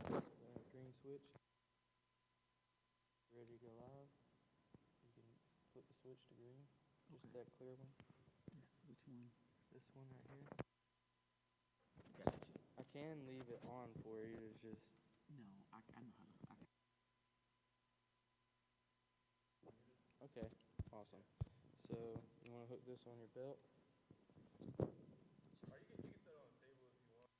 Green switch. Ready to go live. You can flip the switch to green. Just Okay. that clear one. Which one? This one right here. Gotcha. I can leave it on for you. It's just No, I know how to. okay. Awesome. So you want to hook this on your belt? Or you can set it on the table if you want.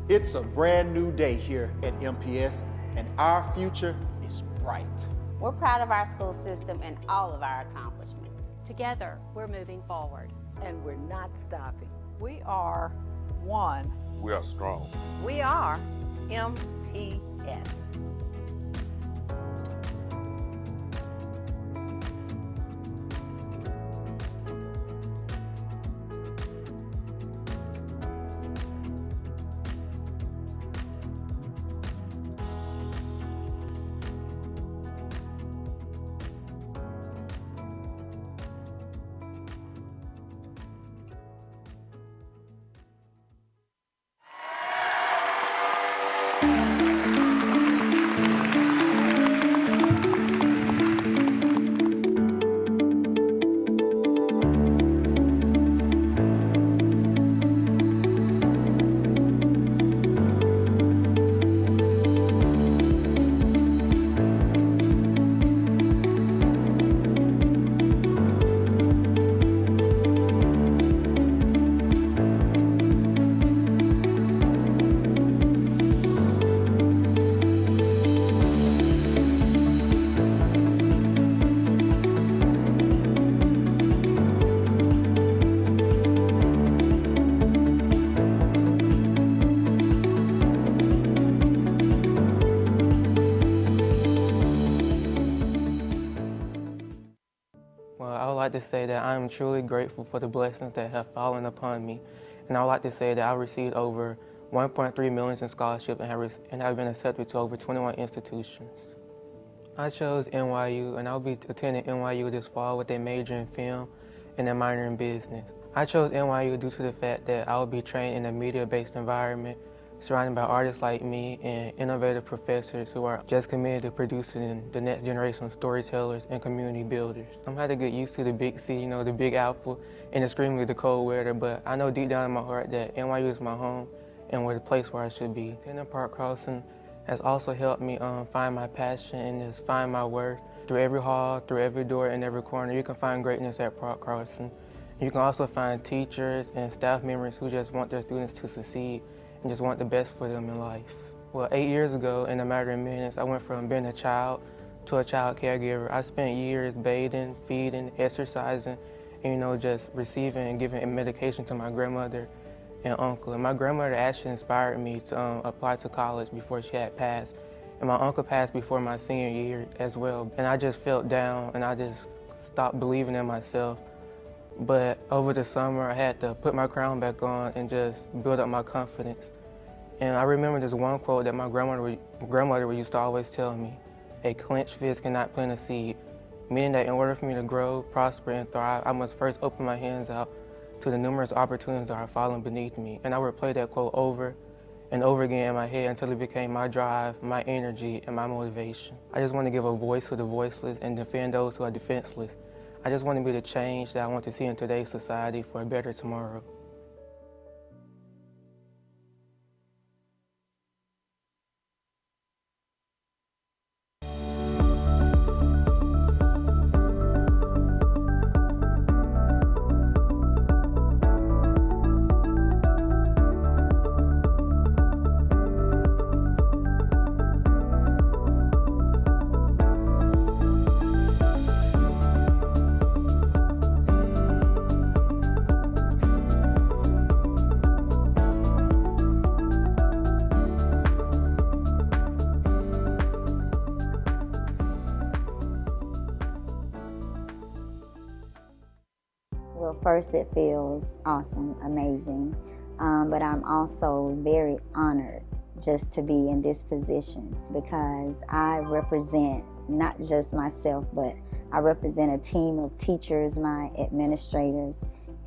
It's a brand new day here at MPS, and our future is bright. We're proud of our school system and all of our accomplishments. Together, we're moving forward. And we're not stopping. We are one. We are strong. We are MPS. Well, I would like to say that I am truly grateful for the blessings that have fallen upon me. And I would like to say that I received over 1.3 million in scholarships and have been accepted to over 21 institutions. I chose NYU, and I'll be attending NYU this fall with a major in film and a minor in business. I chose NYU due to the fact that I will be trained in a media-based environment, surrounded by artists like me and innovative professors who are just committed to producing the next generation of storytellers and community builders. I'm had to get used to the big C, the Big Apple, and extremely the cold weather, but I know deep down in my heart that NYU is my home and the place where I should be. Attending Park Crossing has also helped me find my passion and just find my worth. Through every hall, through every door, and every corner, you can find greatness at Park Crossing. You can also find teachers and staff members who just want their students to succeed and just want the best for them in life. Well, 8 years ago, in a matter of minutes, I went from being a child to a child caregiver. I spent years bathing, feeding, exercising, and just receiving and giving medication to my grandmother and uncle. And my grandmother actually inspired me to apply to college before she had passed. And my uncle passed before my senior year as well. And I just felt down and I just stopped believing in myself. But over the summer, I had to put my crown back on and just build up my confidence. And I remember this one quote that my grandmother used to always tell me: a clenched fist cannot plant a seed, meaning that in order for me to grow, prosper, and thrive, I must first open my hands out to the numerous opportunities that are falling beneath me. And I would play that quote over and over again in my head until it became my drive, my energy, and my motivation. I just want to give a voice to the voiceless and defend those who are defenseless. I just want to be the change that I want to see in today's society for a better tomorrow. Well, first it feels awesome, amazing, but I'm also very honored just to be in this position because I represent not just myself, but I represent a team of teachers, my administrators,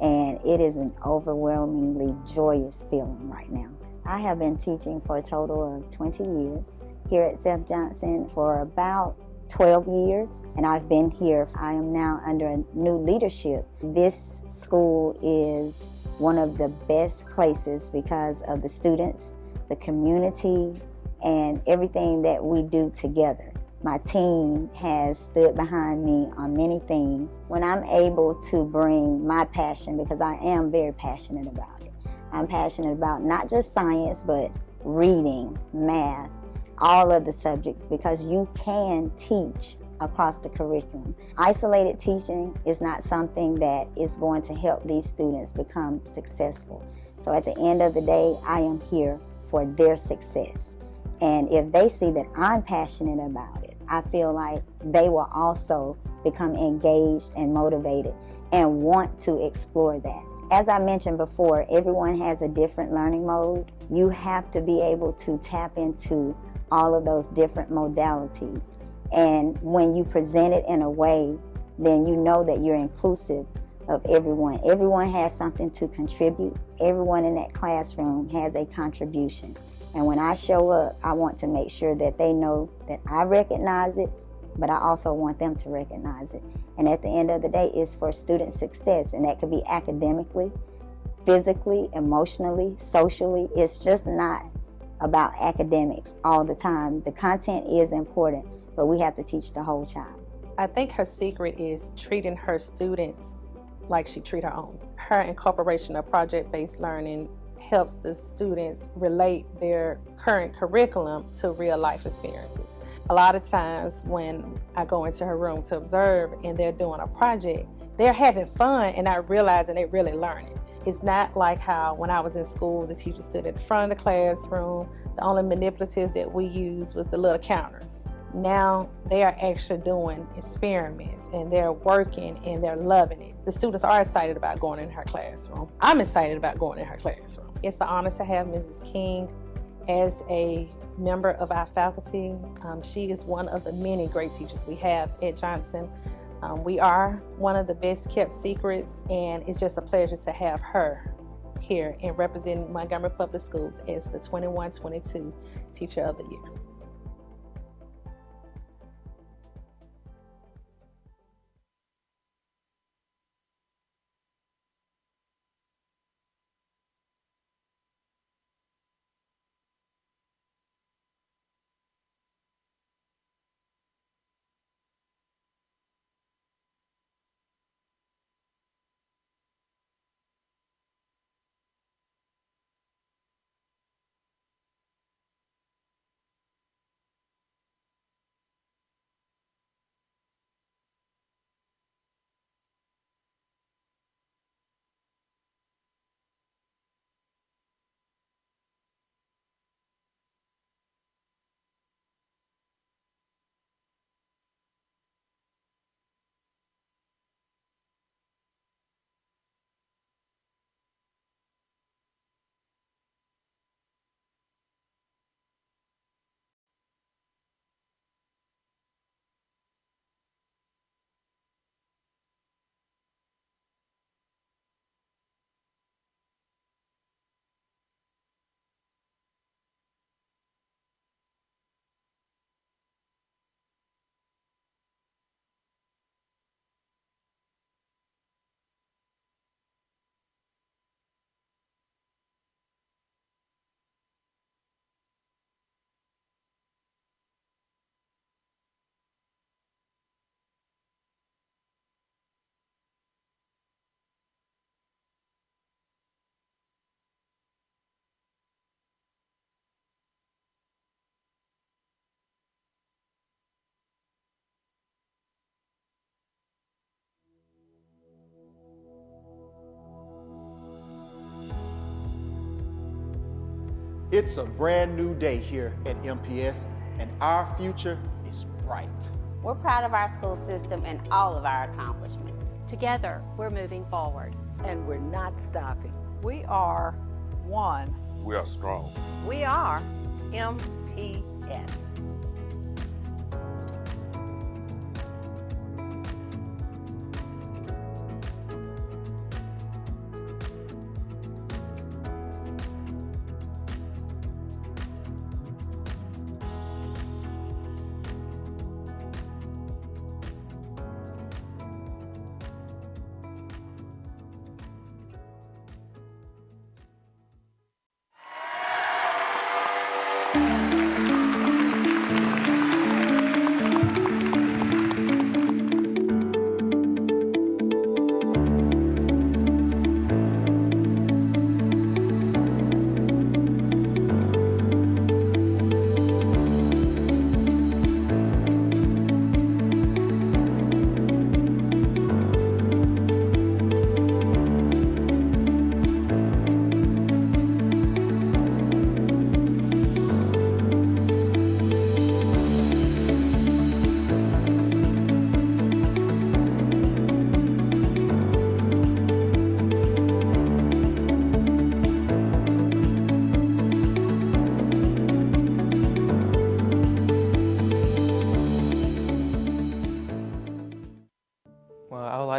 and it is an overwhelmingly joyous feeling right now. I have been teaching for a total of 20 years here at St. Johnson for about 12 years, and I've been here. I am now under a new leadership. This school is one of the best places because of the students, the community, and everything that we do together. My team has stood behind me on many things. When I'm able to bring my passion, because I am very passionate about it. I'm passionate about not just science, but reading, math, all of the subjects, because you can teach across the curriculum. Isolated teaching is not something that is going to help these students become successful. So at the end of the day, I am here for their success. And if they see that I'm passionate about it, I feel like they will also become engaged and motivated and want to explore that. As I mentioned before, everyone has a different learning mode. You have to be able to tap into all of those different modalities. And when you present it in a way, then you know that you're inclusive of everyone. Everyone has something to contribute. Everyone in that classroom has a contribution. And when I show up, I want to make sure that they know that I recognize it, but I also want them to recognize it. And at the end of the day, it's for student success, and that could be academically, physically, emotionally, socially. It's just not about academics all the time. The content is important, but we have to teach the whole child. I think her secret is treating her students like she treats her own. Her incorporation of project-based learning helps the students relate their current curriculum to real life experiences. A lot of times when I go into her room to observe and they're doing a project, they're having fun and not realizing they're really learning. It's not like how when I was in school, the teacher stood at the front of the classroom. The only manipulatives that we used was the little counters. Now they are actually doing experiments and they're working and they're loving it. The students are excited about going in her classroom. I'm excited about going in her classroom. It's an honor to have Mrs. King as a member of our faculty. She is one of the many great teachers we have at Johnson. We are one of the best kept secrets, and it's just a pleasure to have her here and representing Montgomery Public Schools as the 21-22 Teacher of the Year. It's a brand new day here at MPS, and our future is bright. We're proud of our school system and all of our accomplishments. Together, we're moving forward. And we're not stopping. We are one. We are strong. We are MPS.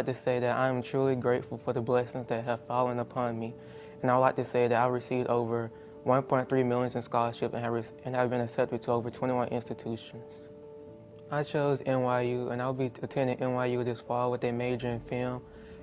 like to say that I am truly grateful for the blessings that have fallen upon me. And I would like to say that I received over 1.3 million in scholarships and have been accepted to over 21 institutions. I chose NYU, and I'll be attending NYU this fall with a major in film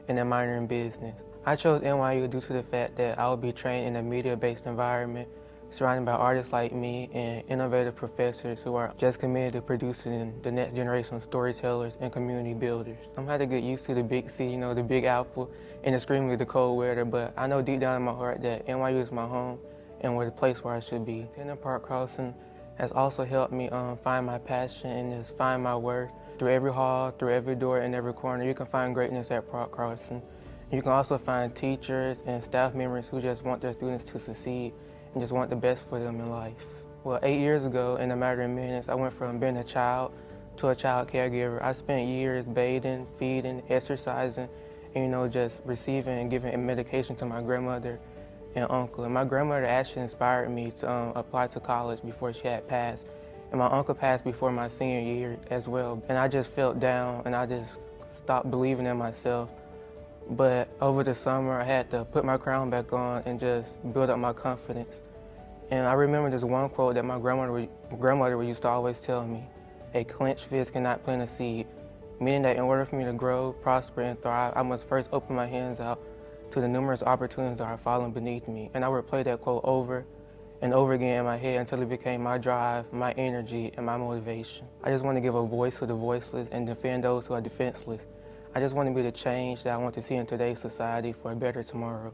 and a minor in business. I chose NYU due to the fact that I will be trained in a media-based environment, surrounded by artists like me and innovative professors who are just committed to producing the next generation of storytellers and community builders. I'm had to get used to the big C, the Big Apple, and extremely the cold weather, but I know deep down in my heart that NYU is my home and the place where I should be. Attending Park Crossing has also helped me find my passion and just find my worth. Through every hall, through every door, and every corner, you can find greatness at Park Crossing. You can also find teachers and staff members who just want their students to succeed and just want the best for them in life. Well, 8 years ago, in a matter of minutes, I went from being a child to a child caregiver. I spent years bathing, feeding, exercising, and just receiving and giving medication to my grandmother and uncle. And my grandmother actually inspired me to apply to college before she had passed. And my uncle passed before my senior year as well. And I just felt down and I just stopped believing in myself. But over the summer, I had to put my crown back on and just build up my confidence. And I remember this one quote that my grandmother used to always tell me: a clenched fist cannot plant a seed, meaning that in order for me to grow, prosper, and thrive, I must first open my hands out to the numerous opportunities that are falling beneath me. And I would play that quote over and over again in my head until it became my drive, my energy, and my motivation. I just want to give a voice to the voiceless and defend those who are defenseless. I just want to be the change that I want to see in today's society for a better tomorrow.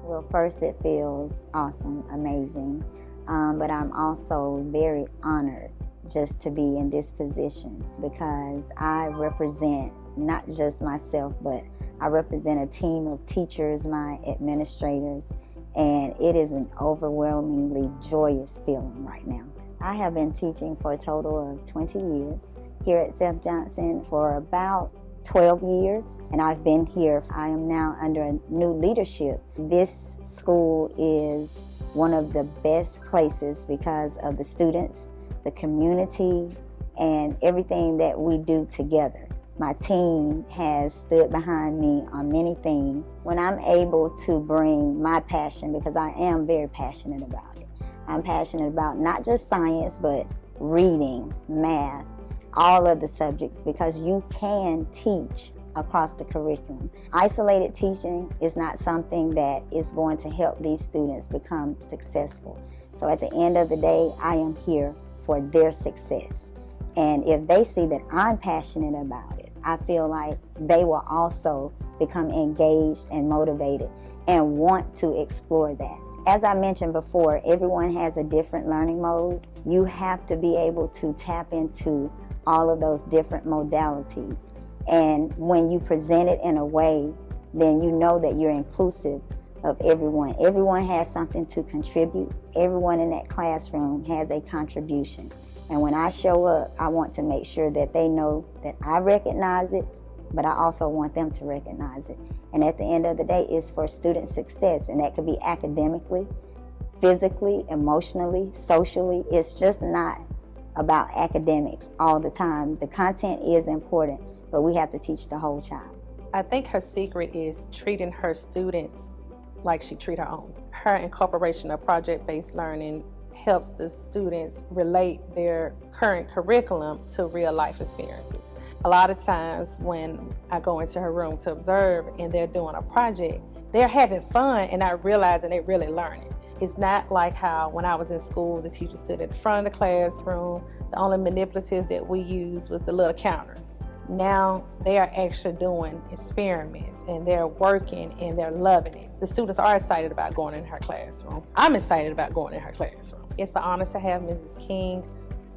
Well, first it feels awesome, amazing, but I'm also very honored just to be in this position because I represent not just myself, but I represent a team of teachers, my administrators, and it is an overwhelmingly joyous feeling right now. I have been teaching for a total of 20 years here at St. Johnson for about 12 years, and I've been here. I am now under a new leadership. This school is one of the best places because of the students, the community, and everything that we do together. My team has stood behind me on many things. When I'm able to bring my passion, because I am very passionate about it. I'm passionate about not just science, but reading, math, all of the subjects, because you can teach across the curriculum. Isolated teaching is not something that is going to help these students become successful. So at the end of the day, I am here for their success. And if they see that I'm passionate about it, I feel like they will also become engaged and motivated and want to explore that. As I mentioned before, everyone has a different learning mode. You have to be able to tap into all of those different modalities. And when you present it in a way, then you know that you're inclusive of everyone. Everyone has something to contribute. Everyone in that classroom has a contribution. And when I show up, I want to make sure that they know that I recognize it, but I also want them to recognize it. And at the end of the day, it's for student success, and that could be academically, physically, emotionally, socially. It's just not about academics all the time. The content is important, but we have to teach the whole child. I think her secret is treating her students like she treats her own. Her incorporation of project-based learning helps the students relate their current curriculum to real life experiences. A lot of times when I go into her room to observe and they're doing a project, they're having fun and not realizing they're really learning. It's not like how when I was in school, the teacher stood at the front of the classroom. The only manipulatives that we used was the little counters. Now they are actually doing experiments and they're working and they're loving it. The students are excited about going in her classroom. I'm excited about going in her classroom. It's an honor to have Mrs. King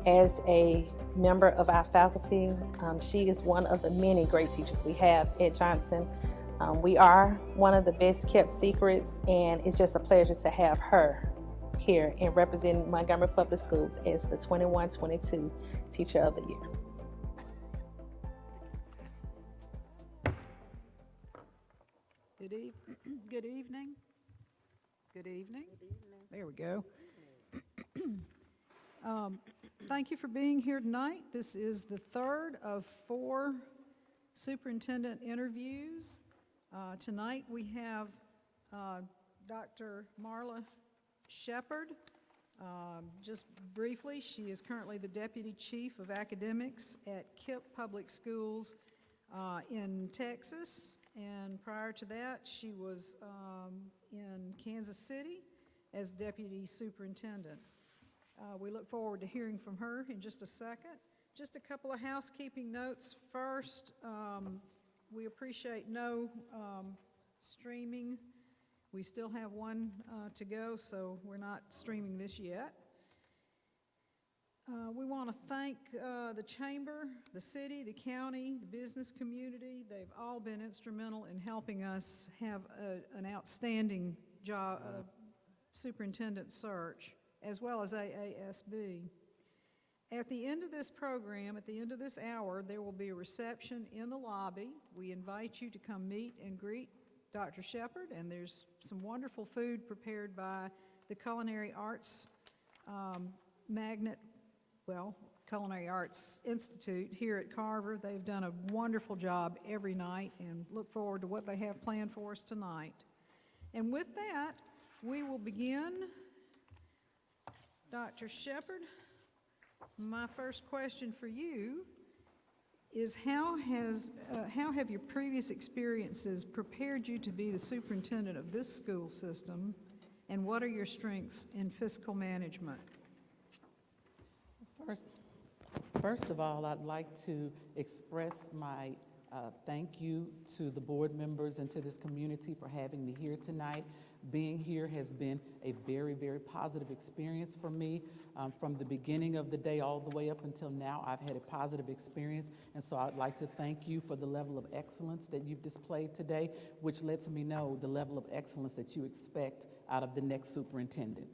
as a member of our faculty. She is one of the many great teachers we have at Johnson. We are one of the best kept secrets, and it's just a pleasure to have her here and representing Montgomery Public Schools as the 21-22 Teacher of the Year. Good evening. Good evening. There we go. Thank you for being here tonight. This is the third of 4 superintendent interviews. Tonight we have Dr. Marla Sheppard. Just briefly, she is currently the Deputy Chief of Academics at KIPP Public Schools in Texas. And prior to that, she was in Kansas City as Deputy Superintendent. We look forward to hearing from her in just a second. Just a couple of housekeeping notes. First, we appreciate no streaming. We still have one to go, so we're not streaming this yet. We want to thank the Chamber, the city, the county, the business community. They've all been instrumental in helping us have an outstanding job, superintendent search, as well as AASB. At the end of this program, at the end of this hour, there will be a reception in the lobby. We invite you to come meet and greet Dr. Sheppard, and there's some wonderful food prepared by the Culinary Arts Culinary Arts Institute here at Carver. They've done a wonderful job every night, and look forward to what they have planned for us tonight. And with that, we will begin. Dr. Sheppard, my first question for you is how have your previous experiences prepared you to be the superintendent of this school system, and what are your strengths in fiscal management? First of all, I'd like to express my thank you to the board members and to this community for having me here tonight. Being here has been a very, very positive experience for me. From the beginning of the day all the way up until now, I've had a positive experience, and so I'd like to thank you for the level of excellence that you've displayed today, which lets me know the level of excellence that you expect out of the next superintendent.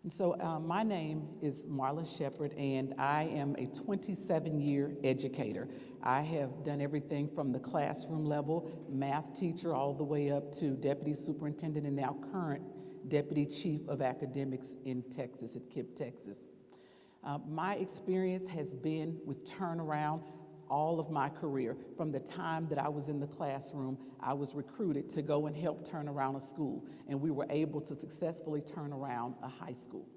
And so my name is Marla Sheppard, and I am a 27-year educator. I have done everything from the classroom level, math teacher, all the way up to deputy superintendent and now current deputy chief of academics in Texas, at KIPP, Texas. My experience has been with turnaround all of my career. From the time that I was in the classroom, I was recruited to go and help turn around a school, and we were able to successfully turn around a high school.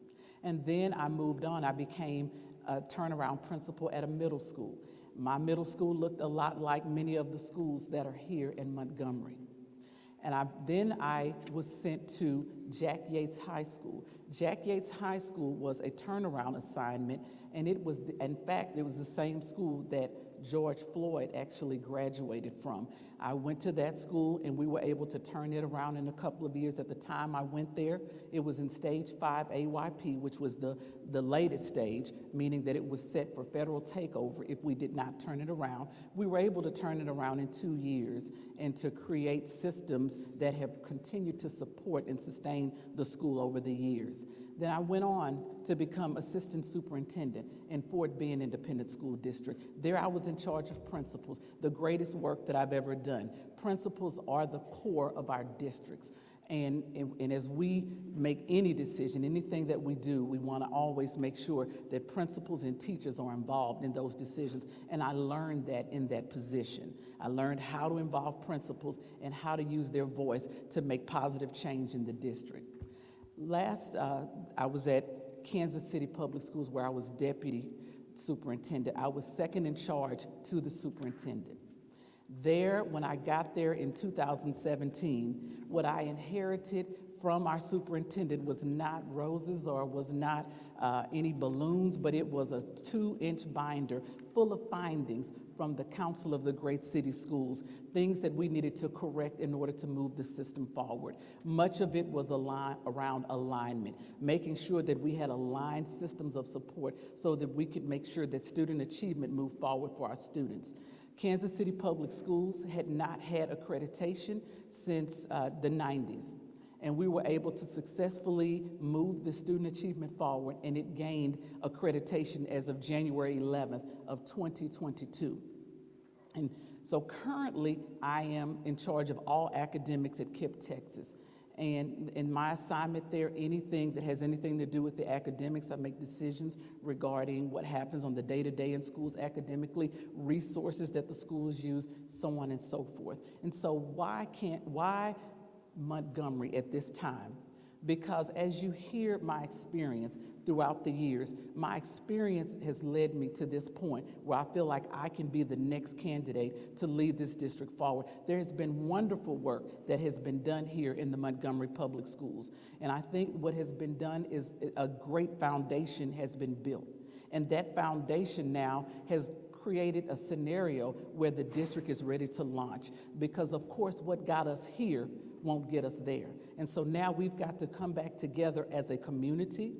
And then I moved on. I became a turnaround principal at a middle school. My middle school looked a lot like many of the schools that are here in Montgomery. And then I was sent to Jack Yates High School. Jack Yates High School was a turnaround assignment, and it was, in fact, it was the same school that George Floyd actually graduated from. I went to that school, and we were able to turn it around in a couple of years. At the time I went there, it was in stage 5 AYP, which was the latest stage, meaning that it was set for federal takeover if we did not turn it around. We were able to turn it around in 2 years and to create systems that have continued to support and sustain the school over the years. Then I went on to become assistant superintendent in Fort Bend Independent School District. There I was in charge of principals, the greatest work that I've ever done. Principals are the core of our districts. And as we make any decision, anything that we do, we want to always make sure that principals and teachers are involved in those decisions. And I learned that in that position. I learned how to involve principals and how to use their voice to make positive change in the district. Last, I was at Kansas City Public Schools, where I was deputy superintendent. I was second in charge to the superintendent. There, when I got there in 2017, what I inherited from our superintendent was not roses or was not any balloons, but it was a 2-inch binder full of findings from the Council of the Great City Schools, things that we needed to correct in order to move the system forward. Much of it was around alignment, making sure that we had aligned systems of support so that we could make sure that student achievement moved forward for our students. Kansas City Public Schools had not had accreditation since the 90s. And we were able to successfully move the student achievement forward, and it gained accreditation as of January 11th of 2022. And so currently, I am in charge of all academics at KIPP, Texas. And in my assignment there, anything that has anything to do with the academics, I make decisions regarding what happens on the day-to-day in schools academically, resources that the schools use, so on and so forth. And so why Montgomery at this time? Because as you hear my experience throughout the years, my experience has led me to this point where I feel like I can be the next candidate to lead this district forward. There has been wonderful work that has been done here in the Montgomery Public Schools. And I think what has been done is a great foundation has been built. And that foundation now has created a scenario where the district is ready to launch. Because of course, what got us here won't get us there. And so now we've got to come back together as a community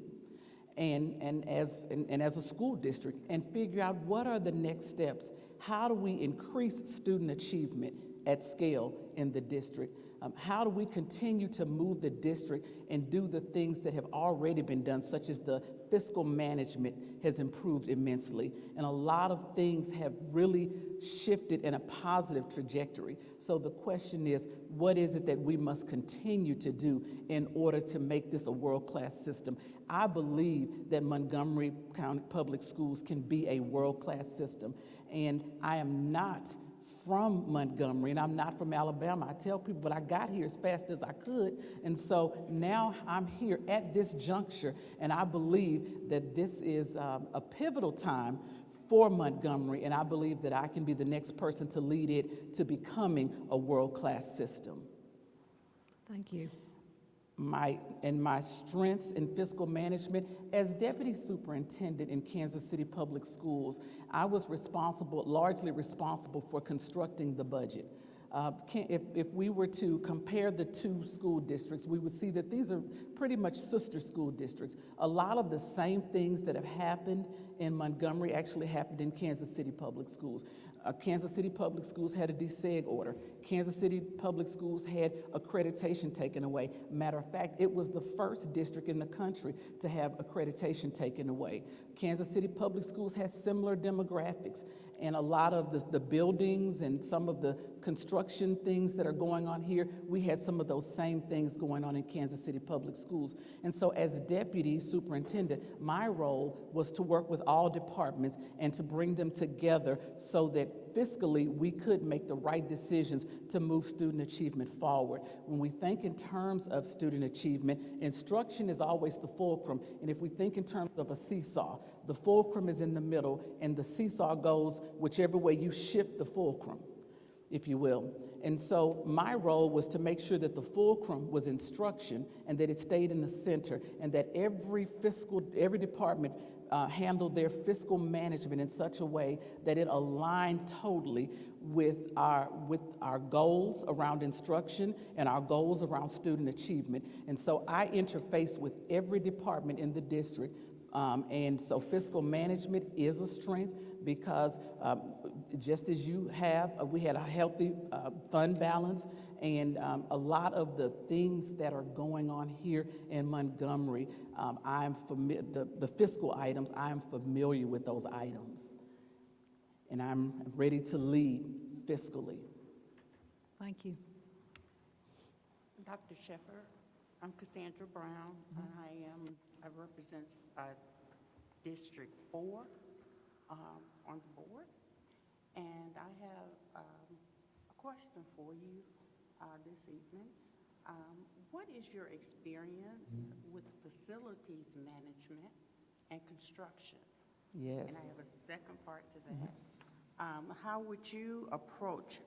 and as a school district and figure out what are the next steps. How do we increase student achievement at scale in the district? How do we continue to move the district and do the things that have already been done, such as the fiscal management has improved immensely, and a lot of things have really shifted in a positive trajectory. So the question is, what is it that we must continue to do in order to make this a world-class system? I believe that Montgomery County Public Schools can be a world-class system, and I am not from Montgomery, and I'm not from Alabama. I tell people, but I got here as fast as I could, and so now I'm here at this juncture, and I believe that this is a pivotal time for Montgomery, and I believe that I can be the next person to lead it to becoming a world-class system. Thank you. My strengths in fiscal management. As deputy superintendent in Kansas City Public Schools, I was largely responsible for constructing the budget. If we were to compare the two school districts, we would see that these are pretty much sister school districts. A lot of the same things that have happened in Montgomery actually happened in Kansas City Public Schools. Kansas City Public Schools had a DSEG order. Kansas City Public Schools had accreditation taken away. Matter of fact, it was the first district in the country to have accreditation taken away. Kansas City Public Schools has similar demographics, and a lot of the buildings and some of the construction things that are going on here, we had some of those same things going on in Kansas City Public Schools. And so as deputy superintendent, my role was to work with all departments and to bring them together so that fiscally we could make the right decisions to move student achievement forward. When we think in terms of student achievement, instruction is always the fulcrum. And if we think in terms of a seesaw, the fulcrum is in the middle and the seesaw goes whichever way you shift the fulcrum, if you will. And so my role was to make sure that the fulcrum was instruction and that it stayed in the center, and that every department handled their fiscal management in such a way that it aligned totally with our goals around instruction and our goals around student achievement. And so I interface with every department in the district. And so fiscal management is a strength because just as you have, we had a healthy fund balance, and a lot of the things that are going on here in Montgomery, the fiscal items, I am familiar with those items, and I'm ready to lead fiscally. Thank you. Dr. Sheppard, I'm Cassandra Brown, and I represent District 4 on the board, and I have a question for you this evening. What is your experience with facilities management and construction? Yes. And I have a second part to that. How would you approach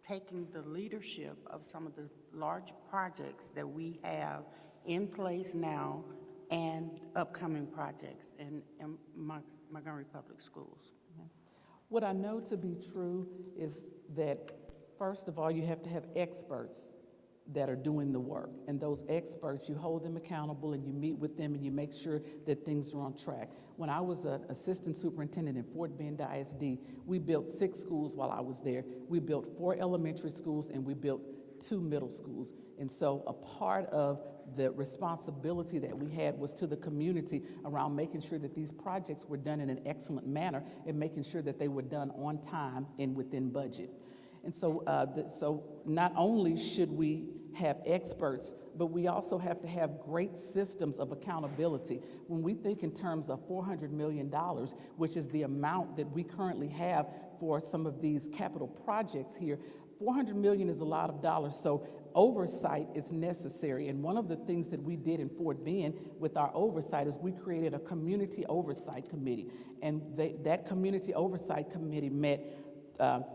taking the leadership of some of the large projects that we have in place now and upcoming projects in Montgomery Public Schools? What I know to be true is that, first of all, you have to have experts that are doing the work. And those experts, you hold them accountable and you meet with them and you make sure that things are on track. When I was an assistant superintendent in Fort Bend ISD, we built 6 schools while I was there. We built 4 elementary schools and we built 2 middle schools. And so a part of the responsibility that we had was to the community around making sure that these projects were done in an excellent manner and making sure that they were done on time and within budget. And so, so not only should we have experts, but we also have to have great systems of accountability. When we think in terms of $400 million, which is the amount that we currently have for some of these capital projects here, $400 million is a lot of dollars, so oversight is necessary. And one of the things that we did in Fort Bend with our oversight is we created a community oversight committee. And that community oversight committee met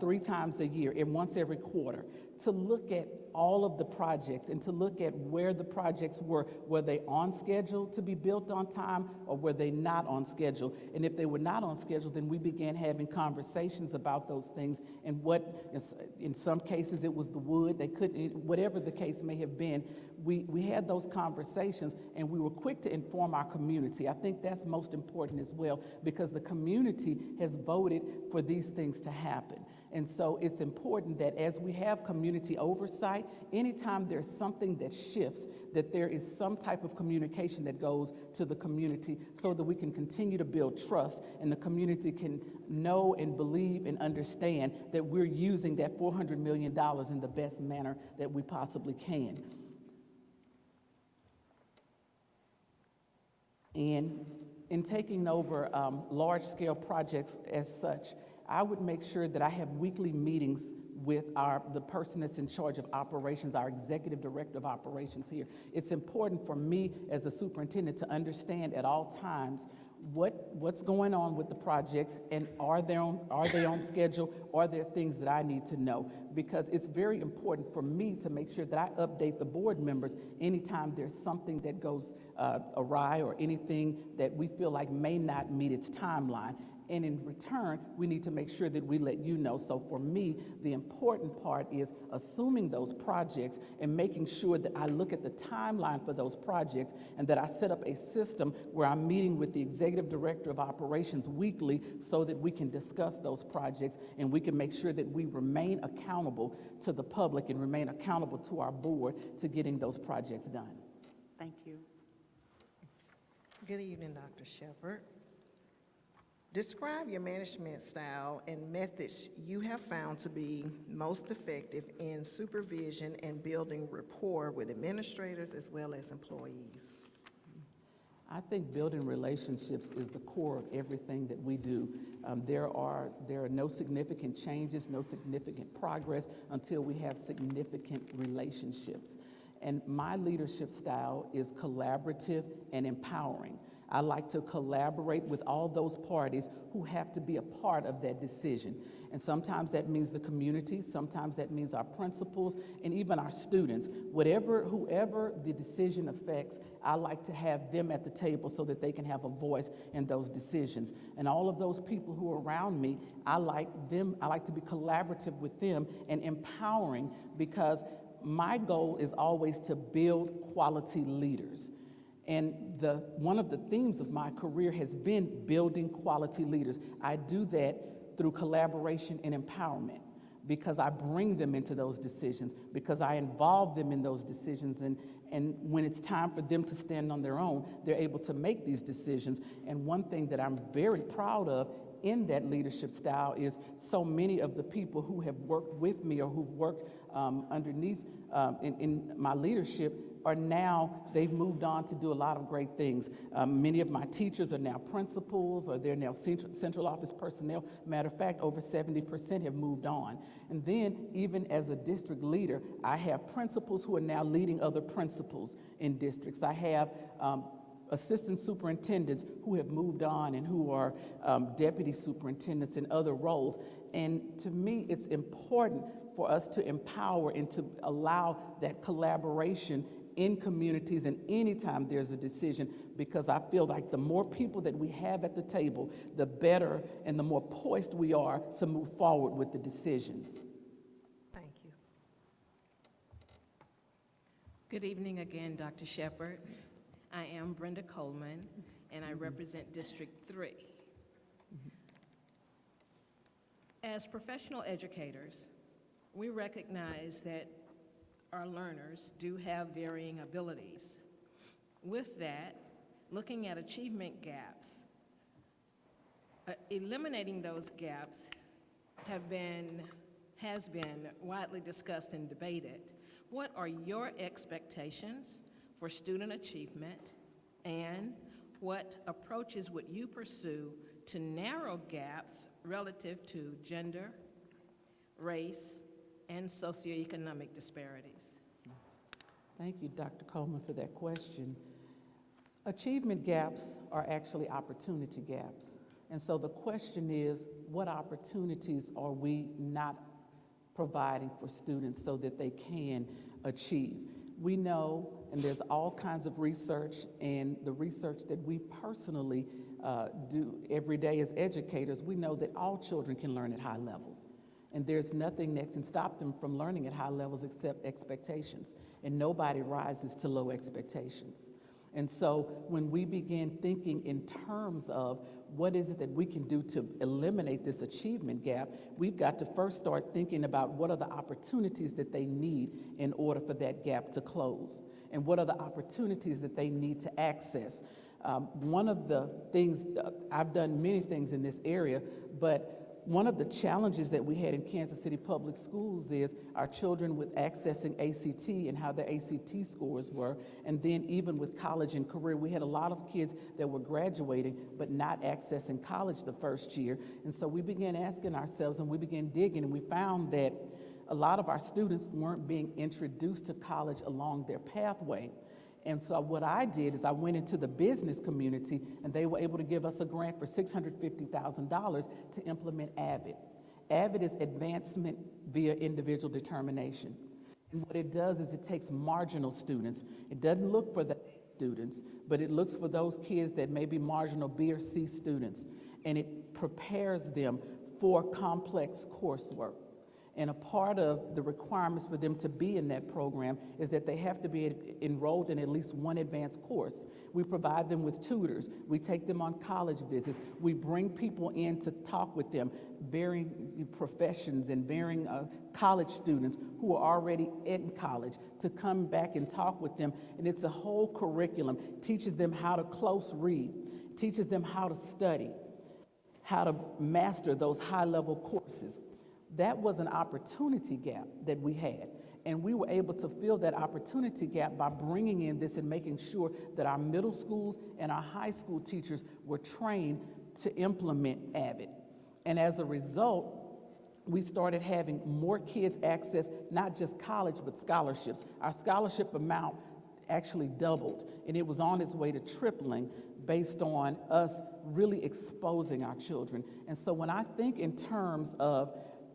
3 times a year and once every quarter to look at all of the projects and to look at where the projects were. Were they on schedule to be built on time, or were they not on schedule? And if they were not on schedule, then we began having conversations about those things and what, in some cases it was the wood, they couldn't, whatever the case may have been, we had those conversations and we were quick to inform our community. I think that's most important as well, because the community has voted for these things to happen. And so it's important that as we have community oversight, anytime there's something that shifts, that there is some type of communication that goes to the community so that we can continue to build trust and the community can know and believe and understand that we're using that $400 million in the best manner that we possibly can. And in taking over large-scale projects as such, I would make sure that I have weekly meetings with the person that's in charge of operations, our executive director of operations here. It's important for me as the superintendent to understand at all times what's going on with the projects and are they on schedule, or are there things that I need to know? Because it's very important for me to make sure that I update the board members anytime there's something that goes awry or anything that we feel like may not meet its timeline. And in return, we need to make sure that we let you know. So for me, the important part is assuming those projects and making sure that I look at the timeline for those projects and that I set up a system where I'm meeting with the executive director of operations weekly so that we can discuss those projects and we can make sure that we remain accountable to the public and remain accountable to our board to getting those projects done. Thank you. Good evening, Dr. Sheppard. Describe your management style and methods you have found to be most effective in supervision and building rapport with administrators as well as employees. I think building relationships is the core of everything that we do. There are no significant changes, no significant progress until we have significant relationships. And my leadership style is collaborative and empowering. I like to collaborate with all those parties who have to be a part of that decision. And sometimes that means the community, sometimes that means our principals, and even our students. Whoever the decision affects, I like to have them at the table so that they can have a voice in those decisions. And all of those people who are around me, I like to be collaborative with them and empowering, because my goal is always to build quality leaders. And one of the themes of my career has been building quality leaders. I do that through collaboration and empowerment, because I bring them into those decisions, because I involve them in those decisions, and when it's time for them to stand on their own, they're able to make these decisions. And one thing that I'm very proud of in that leadership style is so many of the people who have worked with me or who've worked underneath in my leadership are now, they've moved on to do a lot of great things. Many of my teachers are now principals, or they're now central office personnel. Matter of fact, over 70% have moved on. And then, even as a district leader, I have principals who are now leading other principals in districts. I have assistant superintendents who have moved on and who are deputy superintendents in other roles. And to me, it's important for us to empower and to allow that collaboration in communities and anytime there's a decision, because I feel like the more people that we have at the table, the better and the more poised we are to move forward with the decisions. Thank you. Good evening again, Dr. Sheppard. I am Brenda Coleman, and I represent District 3. As professional educators, we recognize that our learners do have varying abilities. With that, looking at achievement gaps, eliminating those gaps has been widely discussed and debated. What are your expectations for student achievement, and what approaches would you pursue to narrow gaps relative to gender, race, and socioeconomic disparities? Thank you, Dr. Coleman, for that question. Achievement gaps are actually opportunity gaps. And so the question is, what opportunities are we not providing for students so that they can achieve? We know, and there's all kinds of research, and the research that we personally do every day as educators, we know that all children can learn at high levels. And there's nothing that can stop them from learning at high levels except expectations. And nobody rises to low expectations. And so when we begin thinking in terms of what is it that we can do to eliminate this achievement gap, we've got to first start thinking about what are the opportunities that they need in order for that gap to close, and what are the opportunities that they need to access. One of the things, I've done many things in this area, but one of the challenges that we had in Kansas City Public Schools is our children with accessing ACT and how their ACT scores were, and then even with college and career, we had a lot of kids that were graduating but not accessing college the first year. And so we began asking ourselves, and we began digging, and we found that a lot of our students weren't being introduced to college along their pathway. And so what I did is I went into the business community, and they were able to give us a grant for $650,000 to implement AVID. AVID is Advancement via Individual Determination. And what it does is it takes marginal students. It doesn't look for the A students, but it looks for those kids that may be marginal B or C students, and it prepares them for complex coursework. And a part of the requirements for them to be in that program is that they have to be enrolled in at least one advanced course. We provide them with tutors. We take them on college visits. We bring people in to talk with them, varying professions and varying college students who are already in college, to come back and talk with them. And it's a whole curriculum. Teaches them how to close read, teaches them how to study, how to master those high-level courses. That was an opportunity gap that we had, and we were able to fill that opportunity gap by bringing in this and making sure that our middle schools and our high school teachers were trained to implement AVID. And as a result, we started having more kids access not just college, but scholarships. Our scholarship amount actually doubled, and it was on its way to tripling based on us really exposing our children. And so when I think in terms of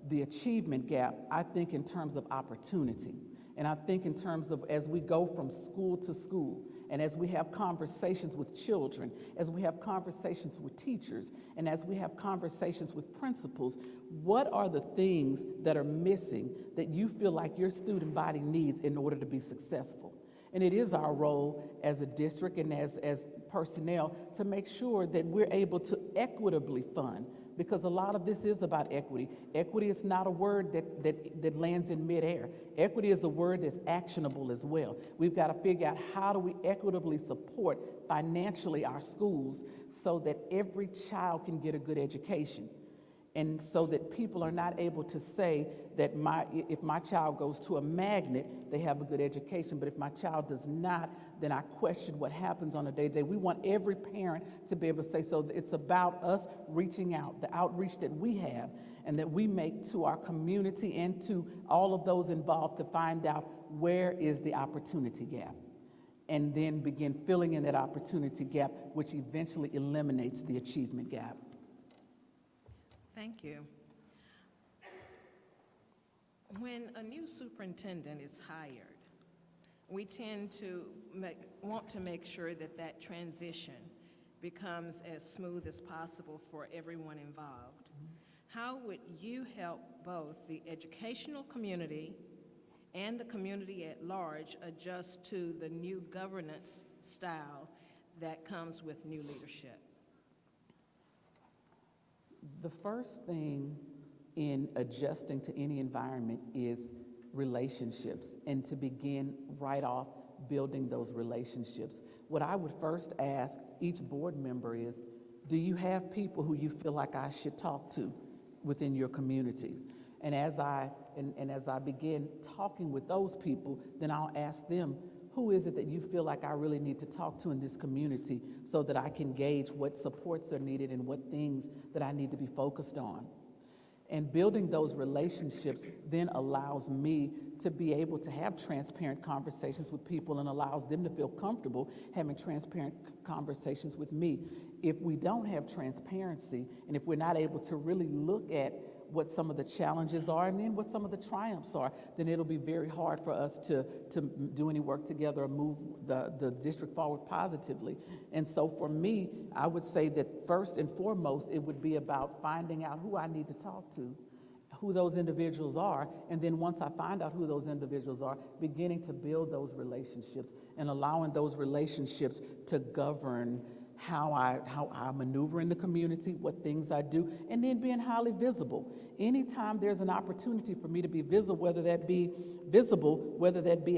the achievement gap, I think in terms of opportunity. And I think in terms of as we go from school to school, and as we have conversations with children, as we have conversations with teachers, and as we have conversations with principals, what are the things that are missing that you feel like your student body needs in order to be successful? And it is our role as a district and as personnel to make sure that we're able to equitably fund, because a lot of this is about equity. Equity is not a word that lands in midair. Equity is a word that's actionable as well. We've got to figure out how do we equitably support financially our schools so that every child can get a good education. And so that people are not able to say that if my child goes to a magnet, they have a good education, but if my child does not, then I question what happens on a day-to-day. We want every parent to be able to say, so it's about us reaching out, the outreach that we have and that we make to our community and to all of those involved to find out where is the opportunity gap, and then begin filling in that opportunity gap, which eventually eliminates the achievement gap. Thank you. When a new superintendent is hired, we tend to want to make sure that that transition becomes as smooth as possible for everyone involved. How would you help both the educational community and the community at large adjust to the new governance style that comes with new leadership? The first thing in adjusting to any environment is relationships, and to begin right off building those relationships. What I would first ask each board member is, do you have people who you feel like I should talk to within your communities? And as I begin talking with those people, then I'll ask them, who is it that you feel like I really need to talk to in this community so that I can gauge what supports are needed and what things that I need to be focused on? And building those relationships then allows me to be able to have transparent conversations with people and allows them to feel comfortable having transparent conversations with me. If we don't have transparency, and if we're not able to really look at what some of the challenges are and then what some of the triumphs are, then it'll be very hard for us to do any work together or move the district forward positively. And so for me, I would say that first and foremost, it would be about finding out who I need to talk to, who those individuals are, and then once I find out who those individuals are, beginning to build those relationships and allowing those relationships to govern how I maneuver in the community, what things I do, and then being highly visible. Anytime there's an opportunity for me to be visible, whether that be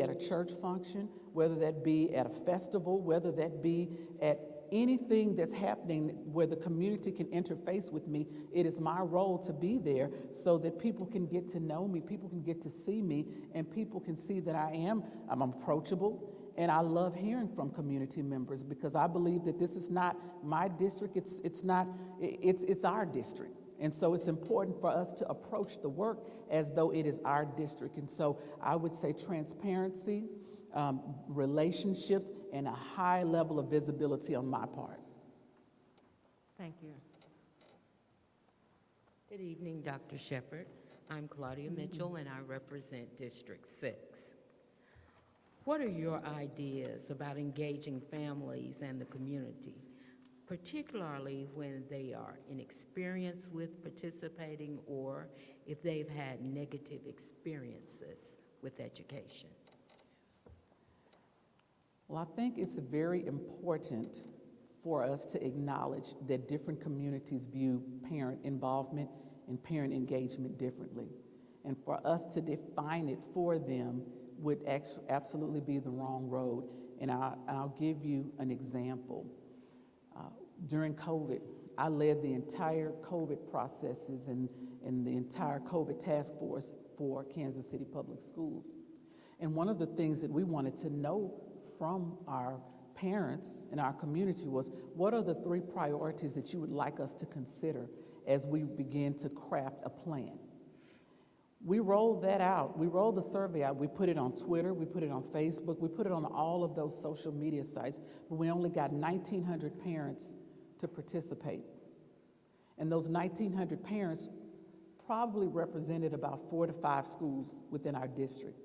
at a church function, whether that be at a festival, whether that be at anything that's happening where the community can interface with me, it is my role to be there so that people can get to know me, people can get to see me, and people can see that I'm approachable. And I love hearing from community members because I believe that this is not my district, it's our district. And so it's important for us to approach the work as though it is our district. And so I would say transparency, relationships, and a high level of visibility on my part. Thank you. Good evening, Dr. Sheppard. I'm Claudia Mitchell, and I represent District 6. What are your ideas about engaging families and the community, particularly when they are inexperienced with participating or if they've had negative experiences with education? Well, I think it's very important for us to acknowledge that different communities view parent involvement and parent engagement differently. And for us to define it for them would absolutely be the wrong road. And I'll give you an example. During COVID, I led the entire COVID processes and the entire COVID task force for Kansas City Public Schools. And one of the things that we wanted to know from our parents and our community was, what are the 3 priorities that you would like us to consider as we begin to craft a plan? We rolled that out. We rolled the survey out. We put it on Twitter. We put it on Facebook. We put it on all of those social media sites. But we only got 1,900 parents to participate. And those 1,900 parents probably represented about 4 to 5 schools within our district.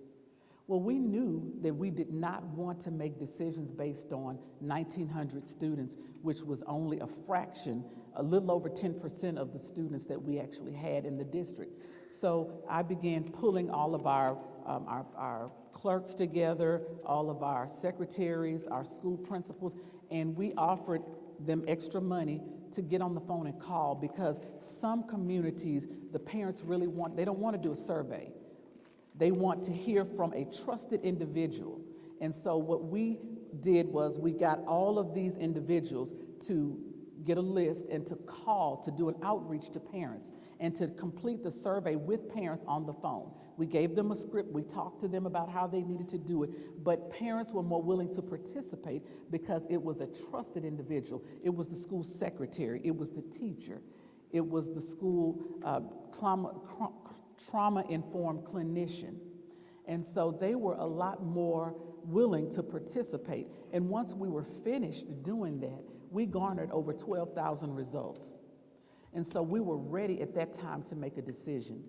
Well, we knew that we did not want to make decisions based on 1,900 students, which was only a fraction, a little over 10% of the students that we actually had in the district. So I began pulling all of our clerks together, all of our secretaries, our school principals, and we offered them extra money to get on the phone and call, because some communities, the parents really they don't want to do a survey. They want to hear from a trusted individual. And so what we did was we got all of these individuals to get a list and to call, to do an outreach to parents and to complete the survey with parents on the phone. We gave them a script, we talked to them about how they needed to do it, but parents were more willing to participate because it was a trusted individual. It was the school secretary, it was the teacher, it was the school trauma-informed clinician. And so they were a lot more willing to participate. And once we were finished doing that, we garnered over 12,000 results. And so we were ready at that time to make a decision.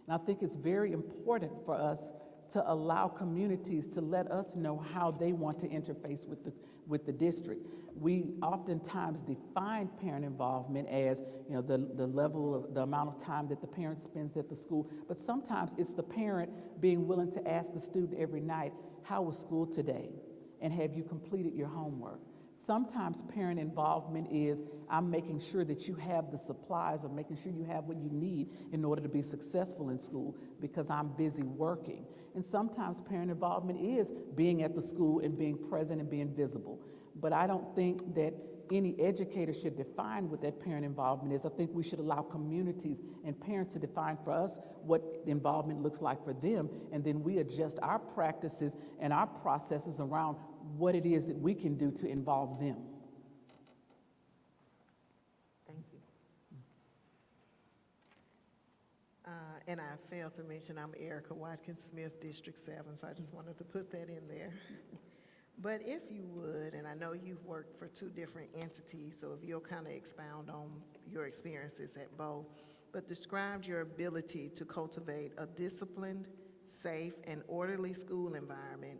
And I think it's very important for us to allow communities to let us know how they want to interface with the district. We oftentimes define parent involvement as, you know, the level of the amount of time that the parent spends at the school, but sometimes it's the parent being willing to ask the student every night, how was school today? And have you completed your homework? Sometimes parent involvement is, I'm making sure that you have the supplies or making sure you have what you need in order to be successful in school because I'm busy working. And sometimes parent involvement is being at the school and being present and being visible. But I don't think that any educator should define what that parent involvement is. I think we should allow communities and parents to define for us what involvement looks like for them, and then we adjust our practices and our processes around what it is that we can do to involve them. Thank you. And I failed to mention I'm Erica Watkins-Smith, District 7, so I just wanted to put that in there. But if you would, and I know you've worked for 2 different entities, so if you'll kind of expound on your experiences at both, but describe your ability to cultivate a disciplined, safe, and orderly school environment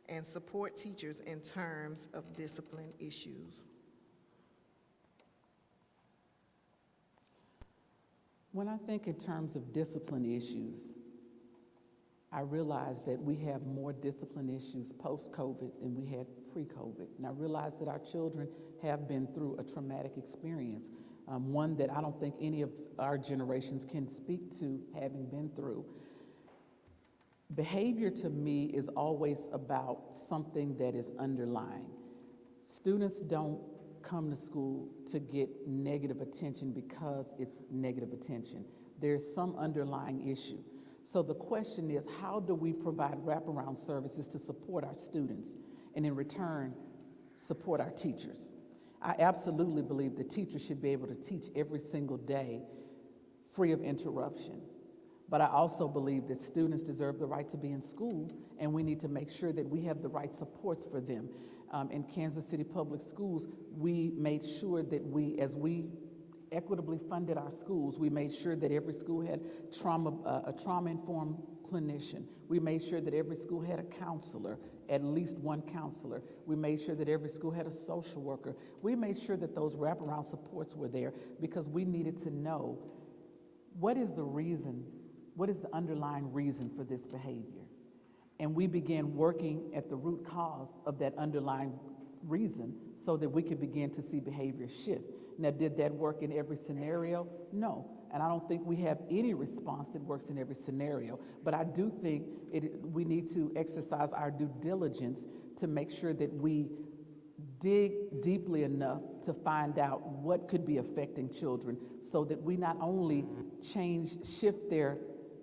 and support teachers in terms of discipline issues. When I think in terms of discipline issues, I realize that we have more discipline issues post-COVID than we had pre-COVID. And I realize that our children have been through a traumatic experience, one that I don't think any of our generations can speak to having been through. Behavior to me is always about something that is underlying. Students don't come to school to get negative attention because it's negative attention. There's some underlying issue. So the question is, how do we provide wraparound services to support our students and in return support our teachers? I absolutely believe the teachers should be able to teach every single day free of interruption. But I also believe that students deserve the right to be in school, and we need to make sure that we have the right supports for them. In Kansas City Public Schools, we made sure that as we equitably funded our schools, we made sure that every school had a trauma-informed clinician. We made sure that every school had a counselor, at least one counselor. We made sure that every school had a social worker. We made sure that those wraparound supports were there because we needed to know what is the reason, what is the underlying reason for this behavior. And we began working at the root cause of that underlying reason so that we could begin to see behavior shift. Now, did that work in every scenario? No. And I don't think we have any response that works in every scenario. But I do think we need to exercise our due diligence to make sure that we dig deeply enough to find out what could be affecting children so that we not only shift their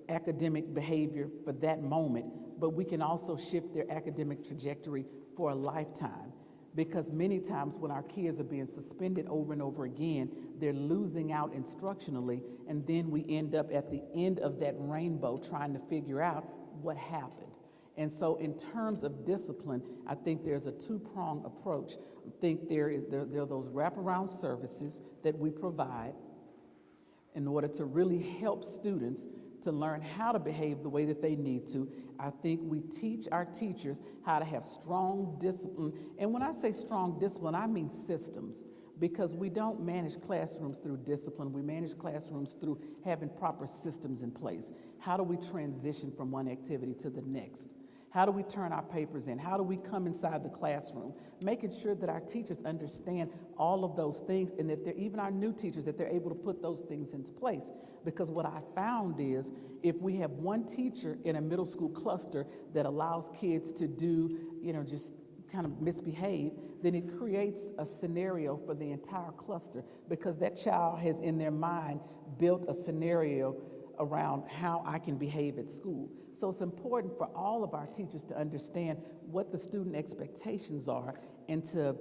academic behavior for that moment, but we can also shift their academic trajectory for a lifetime. Because many times when our kids are being suspended over and over again, they're losing out instructionally, and then we end up at the end of that rainbow trying to figure out what happened. And so in terms of discipline, I think there's a 2-pronged approach. I think there are those wraparound services that we provide in order to really help students to learn how to behave the way that they need to. I think we teach our teachers how to have strong discipline. And when I say strong discipline, I mean systems, because we don't manage classrooms through discipline. We manage classrooms through having proper systems in place. How do we transition from one activity to the next? How do we turn our papers in? How do we come inside the classroom? Making sure that our teachers understand all of those things, and that even our new teachers, that they're able to put those things into place. Because what I found is, if we have one teacher in a middle school cluster that allows kids to do, just kind of misbehave, then it creates a scenario for the entire cluster, because that child has in their mind built a scenario around how I can behave at school. So it's important for all of our teachers to understand what the student expectations are and to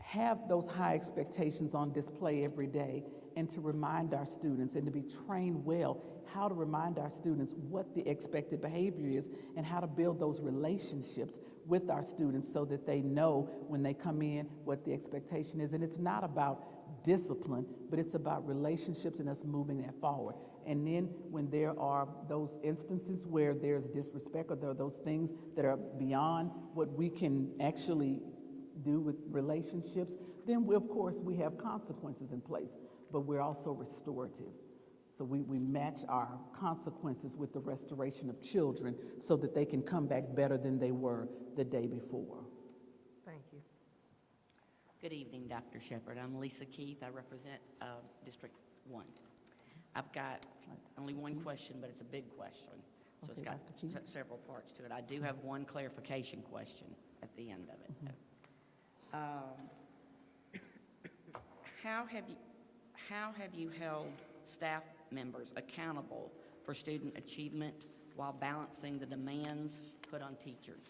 have those high expectations on display every day, and to remind our students and to be trained well how to remind our students what the expected behavior is and how to build those relationships with our students so that they know when they come in what the expectation is. And it's not about discipline, but it's about relationships and us moving that forward. And then when there are those instances where there's disrespect or there are those things that are beyond what we can actually do with relationships, then of course we have consequences in place, but we're also restorative. So we match our consequences with the restoration of children so that they can come back better than they were the day before. Thank you. Good evening, Dr. Sheppard. I'm Lisa Keith. I represent District 1. I've got only one question, but it's a big question. So Okay, it's got Dr. Keith. several parts to it. I do have one clarification question at the end of it. How have you held staff members accountable for student achievement while balancing the demands put on teachers?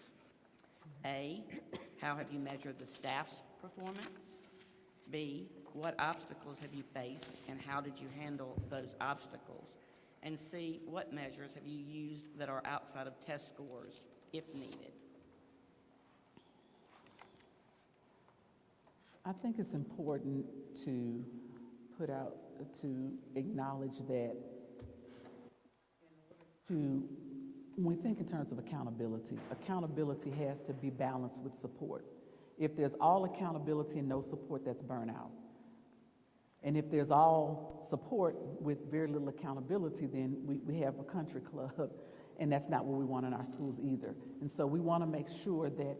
A, how have you measured the staff's performance? B, what obstacles have you faced and how did you handle those obstacles? And C, what measures have you used that are outside of test scores if needed? I think it's important to acknowledge that when we think in terms of accountability, accountability has to be balanced with support. If there's all accountability and no support, that's burnout. And if there's all support with very little accountability, then we have a country club, and that's not what we want in our schools either. And so we want to make sure that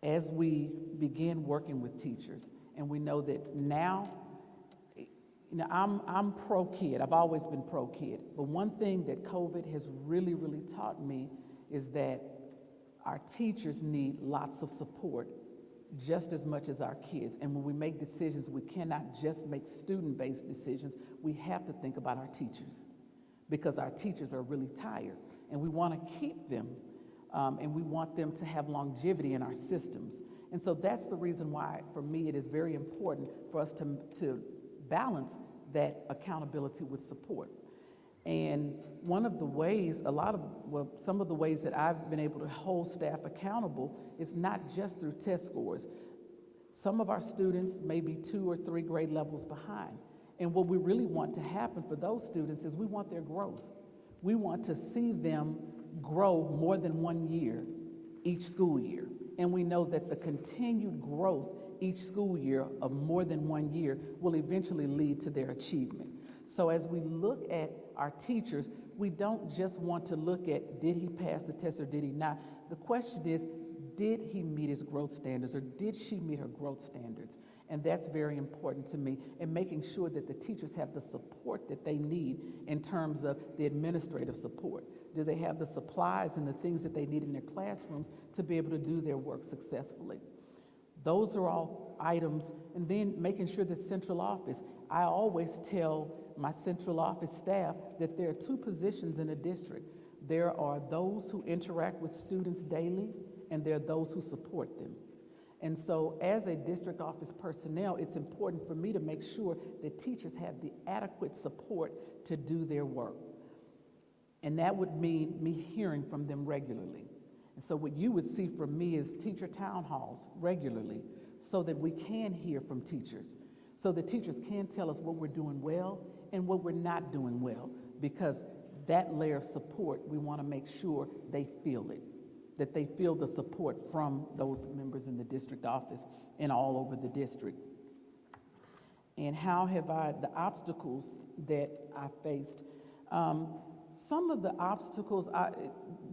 as we begin working with teachers, and we know that now, I'm pro-kid. I've always been pro-kid. But one thing that COVID has really, really taught me is that our teachers need lots of support just as much as our kids. And when we make decisions, we cannot just make student-based decisions. We have to think about our teachers because our teachers are really tired, and we want to keep them, and we want them to have longevity in our systems. And so that's the reason why, for me, it is very important for us to balance that accountability with support. And one of the ways, some of the ways that I've been able to hold staff accountable is not just through test scores. Some of our students may be 2 or 3 grade levels behind. And what we really want to happen for those students is we want their growth. We want to see them grow more than 1 year each school year. And we know that the continued growth each school year of more than 1 year will eventually lead to their achievement. So as we look at our teachers, we don't just want to look at did he pass the test or did he not. The question is, did he meet his growth standards or did she meet her growth standards? And that's very important to me, and making sure that the teachers have the support that they need in terms of the administrative support. Do they have the supplies and the things that they need in their classrooms to be able to do their work successfully? Those are all items. And then making sure that central office, I always tell my central office staff that there are 2 positions in a district. There are those who interact with students daily, and there are those who support them. And so as a district office personnel, it's important for me to make sure that teachers have the adequate support to do their work. And that would mean me hearing from them regularly. And so what you would see from me is teacher town halls regularly so that we can hear from teachers, so that teachers can tell us what we're doing well and what we're not doing well, because that layer of support, we want to make sure they feel it, that they feel the support from those members in the district office and all over the district. And how have the obstacles that I faced, some of the obstacles,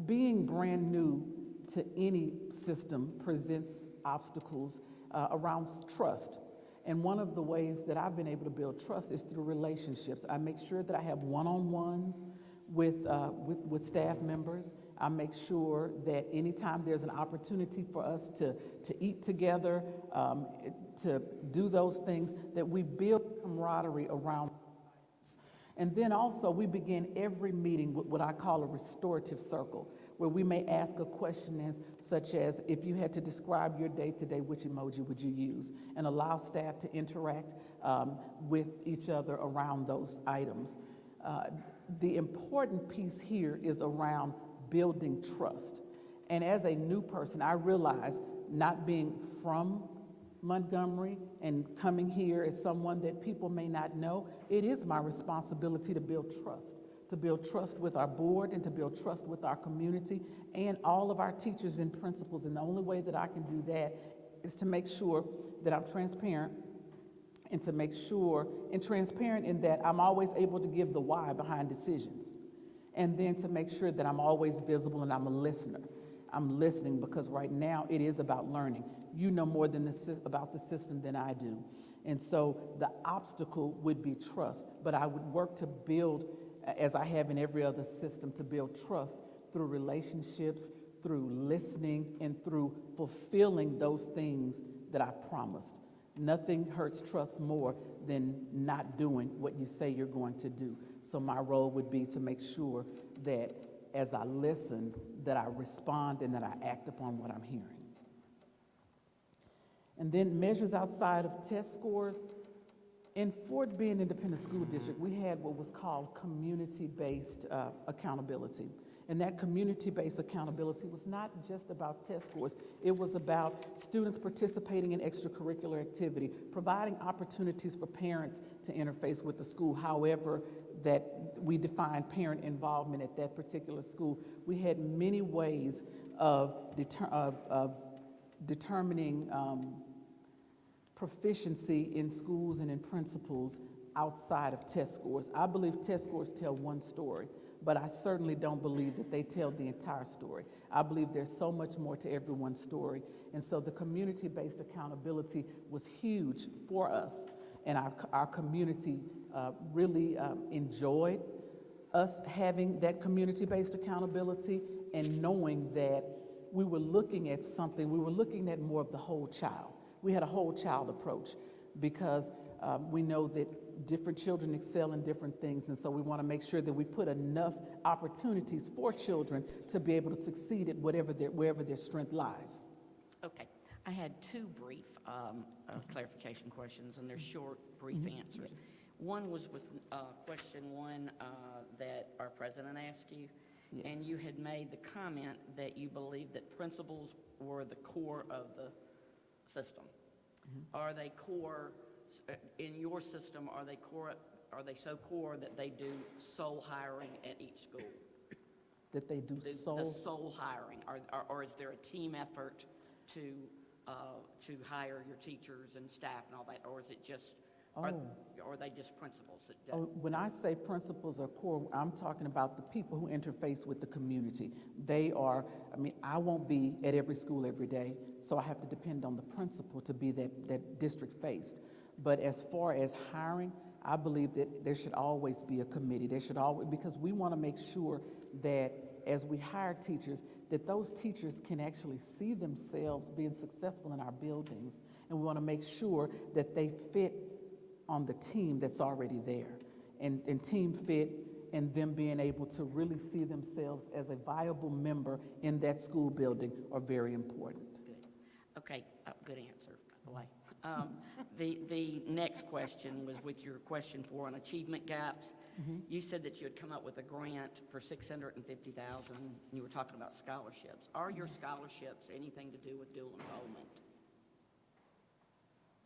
being brand new to any system presents obstacles around trust. And one of the ways that I've been able to build trust is through relationships. I make sure that I have one-on-ones with staff members. I make sure that anytime there's an opportunity for us to eat together, to do those things, that we build camaraderie around. And then also we begin every meeting with what I call a restorative circle, where we may ask a question such as, if you had to describe your day today, which emoji would you use? And allow staff to interact with each other around those items. The important piece here is around building trust. And as a new person, I realize, not being from Montgomery and coming here as someone that people may not know, it is my responsibility to build trust with our board and to build trust with our community and all of our teachers and principals. And the only way that I can do that is to make sure that I'm transparent and to make sure, and transparent in that I'm always able to give the why behind decisions. And then to make sure that I'm always visible and I'm a listener. I'm listening because right now it is about learning. You know more about the system than I do. And so the obstacle would be trust, but I would work to build, as I have in every other system, to build trust through relationships, through listening, and through fulfilling those things that I promised. Nothing hurts trust more than not doing what you say you're going to do. So my role would be to make sure that as I listen, that I respond and that I act upon what I'm hearing. And then measures outside of test scores. In Fort Bend Independent School District, we had what was called community-based accountability. And that community-based accountability was not just about test scores. It was about students participating in extracurricular activity, providing opportunities for parents to interface with the school, however that we define parent involvement at that particular school. We had many ways of determining proficiency in schools and in principals outside of test scores. I believe test scores tell one story, but I certainly don't believe that they tell the entire story. I believe there's so much more to everyone's story. And so the community-based accountability was huge for us, and our community really enjoyed us having that community-based accountability and knowing that we were looking at something, we were looking at more of the whole child. We had a whole child approach because we know that different children excel in different things, and so we want to make sure that we put enough opportunities for children to be able to succeed at wherever their strength lies. Okay, I had two brief clarification questions, and they're short, brief answers. Yes. One was with question one that our president asked you, Yes. and you had made the comment that you believe that principals were the core of the system. Are they core in your system? Are they core? Are they so core that they do sole hiring at each school? That they do The sole hiring, or is there a team effort to hire your teachers and staff and all that, or is it just? Or are they just principals? When I say principals are core, I'm talking about the people who interface with the community. They are, I won't be at every school every day, so I have to depend on the principal to be that district-faced. But as far as hiring, I believe that there should always be a committee. There should always, because we want to make sure that as we hire teachers, that those teachers can actually see themselves being successful in our buildings. And we want to make sure that they fit on the team that's already there. And team fit and them being able to really see themselves as a viable member in that school building are very important. Good. Okay, good answer, by the way. The next question was with your question 4 on achievement gaps. You said that you had come up with a grant for $650,000, and you were talking about scholarships. Are your scholarships anything to do with dual enrollment?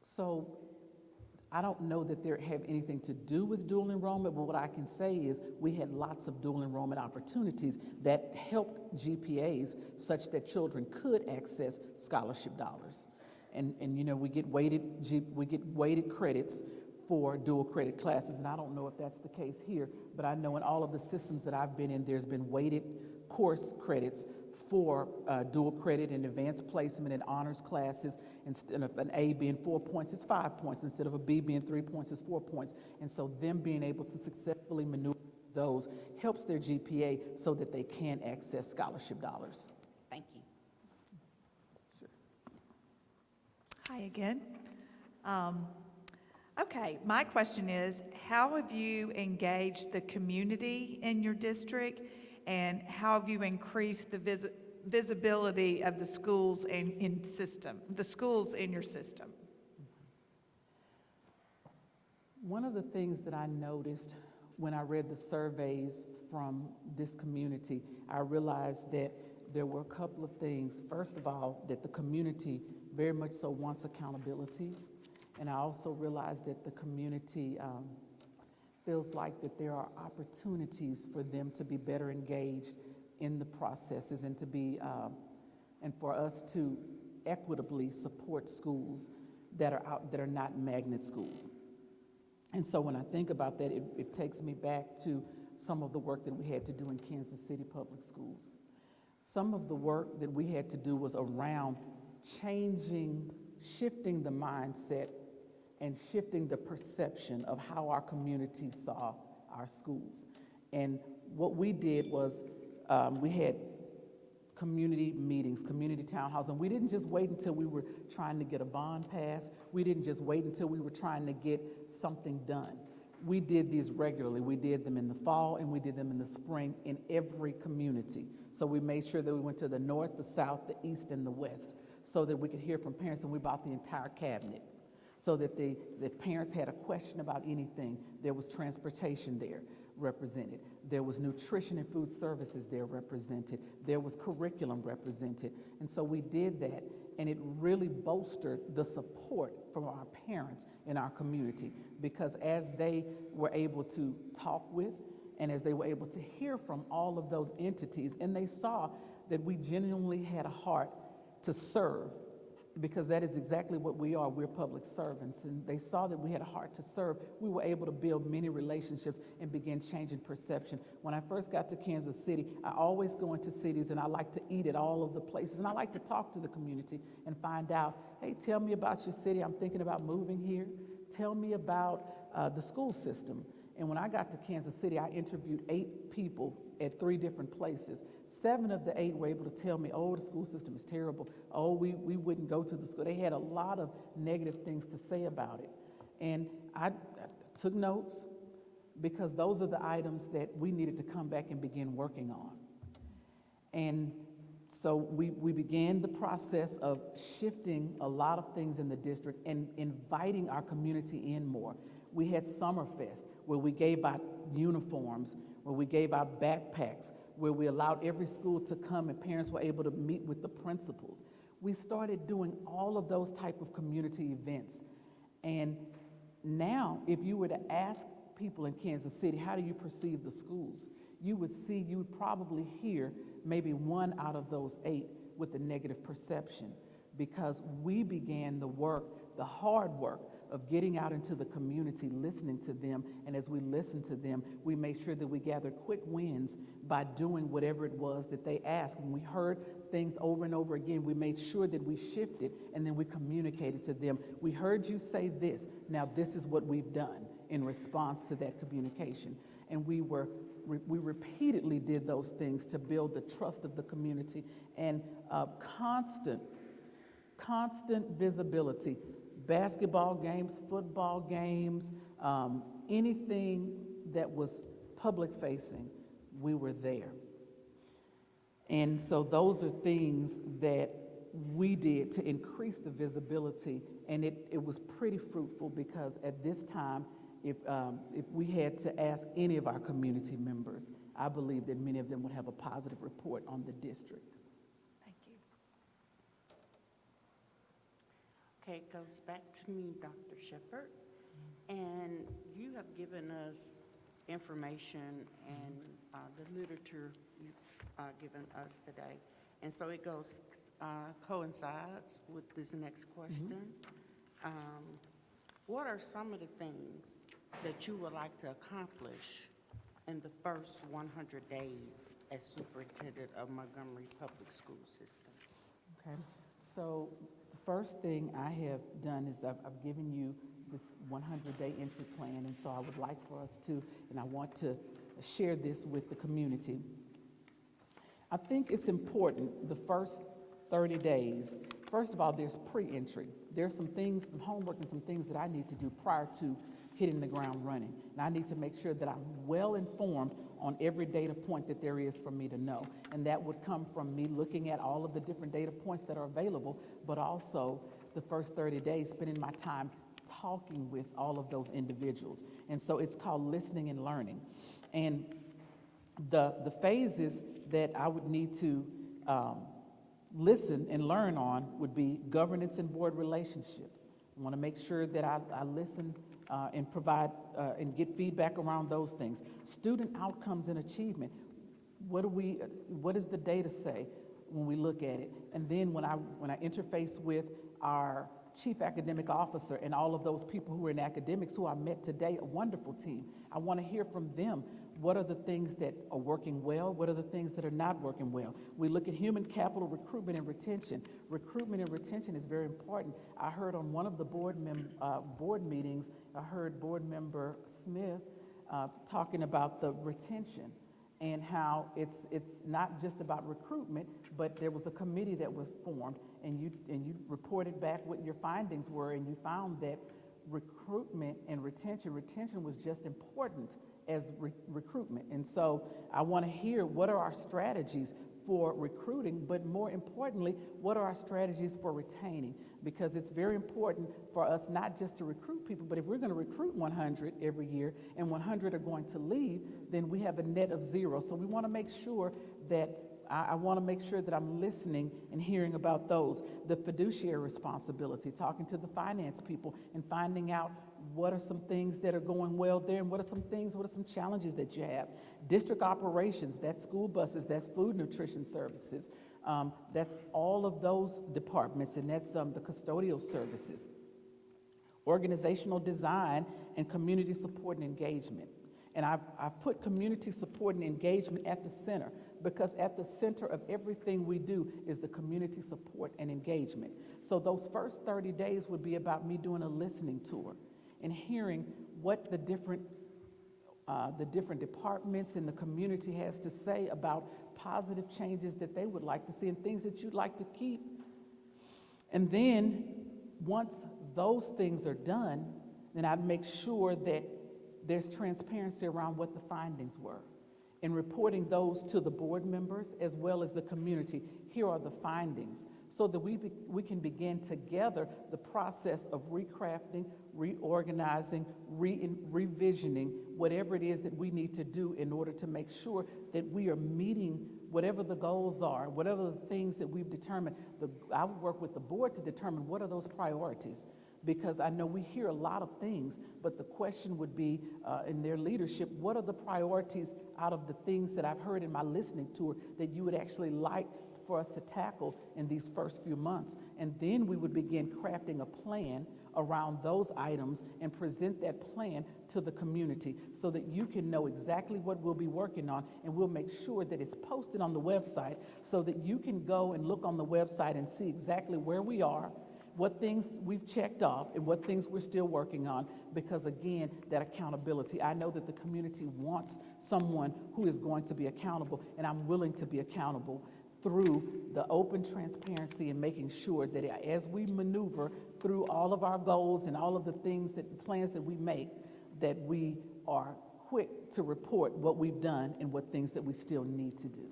So I don't know that they have anything to do with dual enrollment, but what I can say is we had lots of dual enrollment opportunities that helped GPAs such that children could access scholarship dollars. And you know, we get weighted credits for dual credit classes, and I don't know if that's the case here, but I know in all of the systems that I've been in, there's been weighted course credits for dual credit and advanced placement and honors classes. Instead of an A being 4 points, it's 5 points. Instead of a B being 3 points, it's 4 points. And so them being able to successfully maneuver those helps their GPA so that they can access scholarship dollars. Thank you. Sure. Hi again. Okay, my question is, how have you engaged the community in your district, and how have you increased the visibility of the schools in your system? One of the things that I noticed when I read the surveys from this community, I realized that there were a couple of things. First of all, that the community very much so wants accountability. And I also realize that the community feels like that there are opportunities for them to be better engaged in the processes and to be, and for us to equitably support schools that are not magnet schools. And so when I think about that, it takes me back to some of the work that we had to do in Kansas City Public Schools. Some of the work that we had to do was around shifting the mindset and shifting the perception of how our community saw our schools. And what we did was we had community meetings, community town halls, and we didn't just wait until we were trying to get a bond passed. We didn't just wait until we were trying to get something done. We did these regularly. We did them in the fall and we did them in the spring in every community. So we made sure that we went to the north, the south, the east, and the west so that we could hear from parents, and we bought the entire cabinet so that the parents had a question about anything. There was transportation there represented. There was nutrition and food services there represented. There was curriculum represented. And so we did that, and it really bolstered the support from our parents in our community, because as they were able to talk with and as they were able to hear from all of those entities, and they saw that we genuinely had a heart to serve, because that is exactly what we are. We're public servants, and they saw that we had a heart to serve. We were able to build many relationships and begin changing perception. When I first got to Kansas City, I always go into cities and I like to eat at all of the places, and I like to talk to the community and find out, hey, tell me about your city. I'm thinking about moving here. Tell me about the school system. And when I got to Kansas City, I interviewed 8 people at 3 different places. 7 of the 8 were able to tell me, oh, the school system is terrible. Oh, we wouldn't go to the school. They had a lot of negative things to say about it. And I took notes, because those are the items that we needed to come back and begin working on. And so we began the process of shifting a lot of things in the district and inviting our community in more. We had Summerfest, where we gave out uniforms, where we gave out backpacks, where we allowed every school to come and parents were able to meet with the principals. We started doing all of those type of community events. And now, if you were to ask people in Kansas City, how do you perceive the schools? You would probably hear maybe 1 out of those 8 with a negative perception, because we began the work, the hard work of getting out into the community, listening to them, and as we listened to them, we made sure that we gathered quick wins by doing whatever it was that they asked. When we heard things over and over again, we made sure that we shifted, and then we communicated to them, we heard you say this, now this is what we've done in response to that communication. And we repeatedly did those things to build the trust of the community, and constant visibility. Basketball games, football games, anything that was public facing, we were there. And so those are things that we did to increase the visibility, and it was pretty fruitful, because at this time, if we had to ask any of our community members, I believe that many of them would have a positive report on the district. Okay, it goes back to me, Dr. Sheppard, and you have given us information and the literature you've given us today, and so it coincides with this next question. What are some of the things that you would like to accomplish in the first 100 days as superintendent of Montgomery Public School System? Okay, so the first thing I have done is I've given you this 100-day entry plan, and so I would like for us to, and I want to share this with the community. I think it's important the first 30 days. First of all, there's pre-entry. There's some things, some homework and some things that I need to do prior to hitting the ground running. And I need to make sure that I'm well informed on every data point that there is for me to know. And that would come from me looking at all of the different data points that are available, but also the first 30 days spending my time talking with all of those individuals. And so it's called listening and learning. And the phases that I would need to listen and learn on would be governance and board relationships. I want to make sure that I listen and provide and get feedback around those things. Student outcomes and achievement. What does the data say when we look at it? And then when I interface with our chief academic officer and all of those people who are in academics who I met today, a wonderful team, I want to hear from them. What are the things that are working well? What are the things that are not working well? We look at human capital recruitment and retention. Recruitment and retention is very important. I heard on one of the board meetings, I heard board member Smith talking about the retention and how it's not just about recruitment, but there was a committee that was formed, and you reported back what your findings were, and you found that recruitment and retention was just important as recruitment. And so I want to hear what are our strategies for recruiting, but more importantly, what are our strategies for retaining? Because it's very important for us not just to recruit people, but if we're going to recruit 100 every year and 100 are going to leave, then we have a net of 0. So we want to make sure that I want to make sure that I'm listening and hearing about those. The fiduciary responsibility, talking to the finance people and finding out what are some things that are going well there and what are some challenges that you have. District operations, that's school buses, that's food nutrition services, that's all of those departments, and that's the custodial services. Organizational design and community support and engagement. And I've put community support and engagement at the center, because at the center of everything we do is the community support and engagement. So those first 30 days would be about me doing a listening tour and hearing what the different departments in the community has to say about positive changes that they would like to see and things that you'd like to keep. And then once those things are done, then I'd make sure that there's transparency around what the findings were and reporting those to the board members as well as the community. Here are the findings, so that we can begin together the process of recrafting, reorganizing, revisioning, whatever it is that we need to do in order to make sure that we are meeting whatever the goals are, whatever the things that we've determined. I would work with the board to determine what are those priorities, because I know we hear a lot of things, but the question would be, in their leadership, what are the priorities out of the things that I've heard in my listening tour that you would actually like for us to tackle in these first few months? And then we would begin crafting a plan around those items and present that plan to the community so that you can know exactly what we'll be working on, and we'll make sure that it's posted on the website so that you can go and look on the website and see exactly where we are, what things we've checked off, and what things we're still working on, because again, that accountability. I know that the community wants someone who is going to be accountable, and I'm willing to be accountable through the open transparency and making sure that as we maneuver through all of our goals and all of the plans that we make, that we are quick to report what we've done and what things that we still need to do.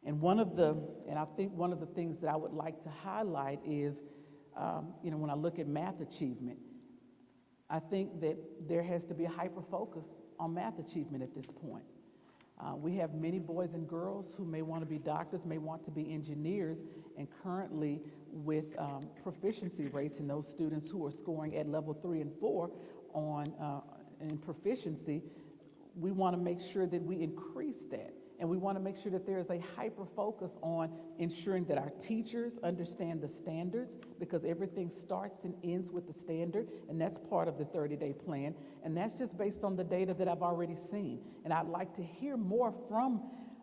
And I think one of the things that I would like to highlight is, when I look at math achievement, I think that there has to be a hyper focus on math achievement at this point. We have many boys and girls who may want to be doctors, may want to be engineers, and currently with proficiency rates in those students who are scoring at level 3 and 4 in proficiency, we want to make sure that we increase that. And we want to make sure that there is a hyper focus on ensuring that our teachers understand the standards, because everything starts and ends with the standard, and that's part of the 30-day plan. And that's just based on the data that I've already seen. And I'd like to hear more from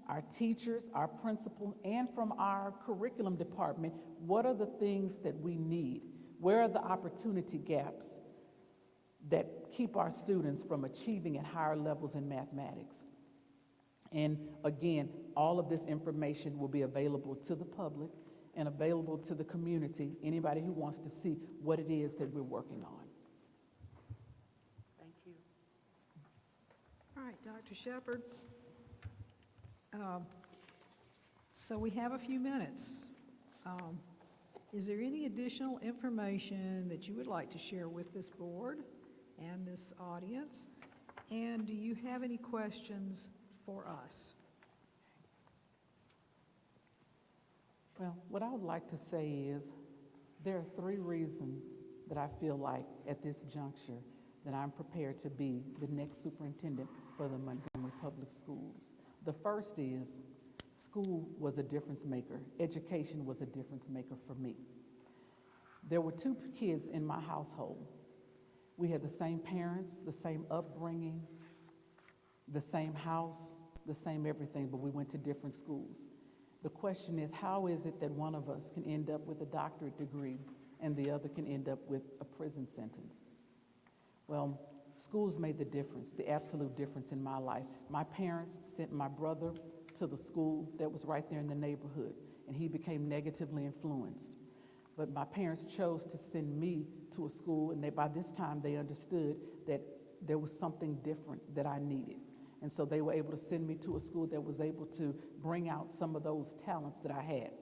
our teachers, our principals, and from our curriculum department. What are the things that we need? Where are the opportunity gaps that keep our students from achieving at higher levels in mathematics? And again, all of this information will be available to the public and available to the community, anybody who wants to see what it is that we're working on. Thank you. All right, Dr. Sheppard. So we have a few minutes. Is there any additional information that you would like to share with this board and this audience? And do you have any questions for us? Well, what I would like to say is there are 3 reasons that I feel like at this juncture that I'm prepared to be the next superintendent for the Montgomery Public Schools. The first is school was a difference maker. Education was a difference maker for me. There were 2 kids in my household. We had the same parents, the same upbringing, the same house, the same everything, but we went to different schools. The question is, how is it that one of us can end up with a doctorate degree and the other can end up with a prison sentence? Well, schools made the difference, the absolute difference in my life. My parents sent my brother to the school that was right there in the neighborhood, and he became negatively influenced. But my parents chose to send me to a school, and by this time they understood that there was something different that I needed. And so they were able to send me to a school that was able to bring out some of those talents that I had.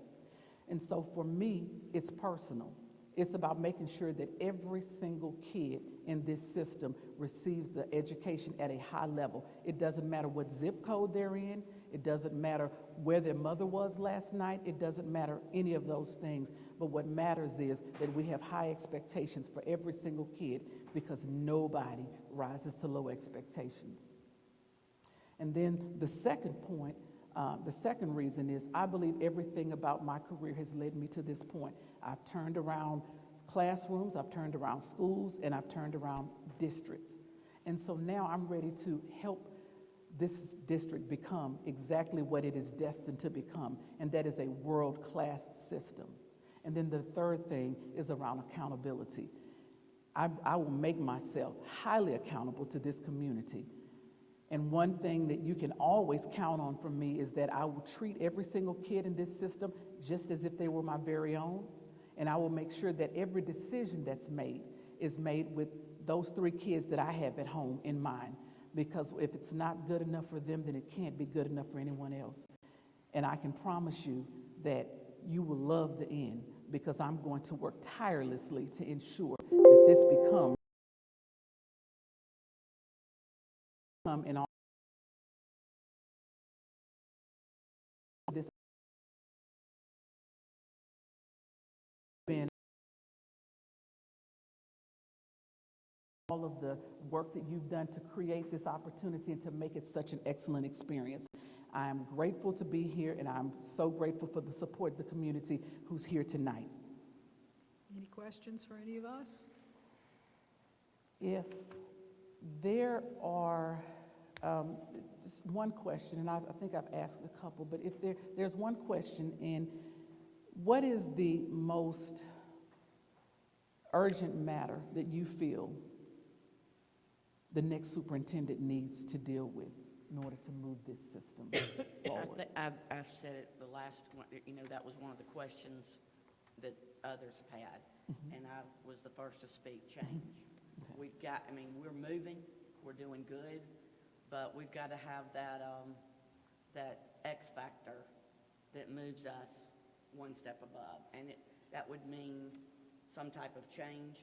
And so for me, it's personal. It's about making sure that every single kid in this system receives the education at a high level. It doesn't matter what zip code they're in. It doesn't matter where their mother was last night. It doesn't matter any of those things. But what matters is that we have high expectations for every single kid because nobody rises to low expectations. And then the second point, the second reason is I believe everything about my career has led me to this point. I've turned around classrooms, I've turned around schools, and I've turned around districts. And so now I'm ready to help this district become exactly what it is destined to become, and that is a world-class system. And then the third thing is around accountability. I will make myself highly accountable to this community. And one thing that you can always count on from me is that I will treat every single kid in this system just as if they were my very own. And I will make sure that every decision that's made is made with those 3 kids that I have at home in mind. Because if it's not good enough for them, then it can't be good enough for anyone else. And I can promise you that you will love the end because I'm going to work tirelessly to ensure that this becomes in all this been all of the work that you've done to create this opportunity and to make it such an excellent experience. I am grateful to be here, and I'm so grateful for the support of the community who's here tonight. Any questions for any of us? If there are just one question, and I think I've asked a couple, but if there's one question, and what is the most urgent matter that you feel the next superintendent needs to deal with in order to move this system forward? I've said it the last one, that was one of the questions that others have had, and I was the first to speak, change. Okay. We've got, we're moving, we're doing good, but we've got to have that, that X factor that moves us one step above, and that would mean some type of change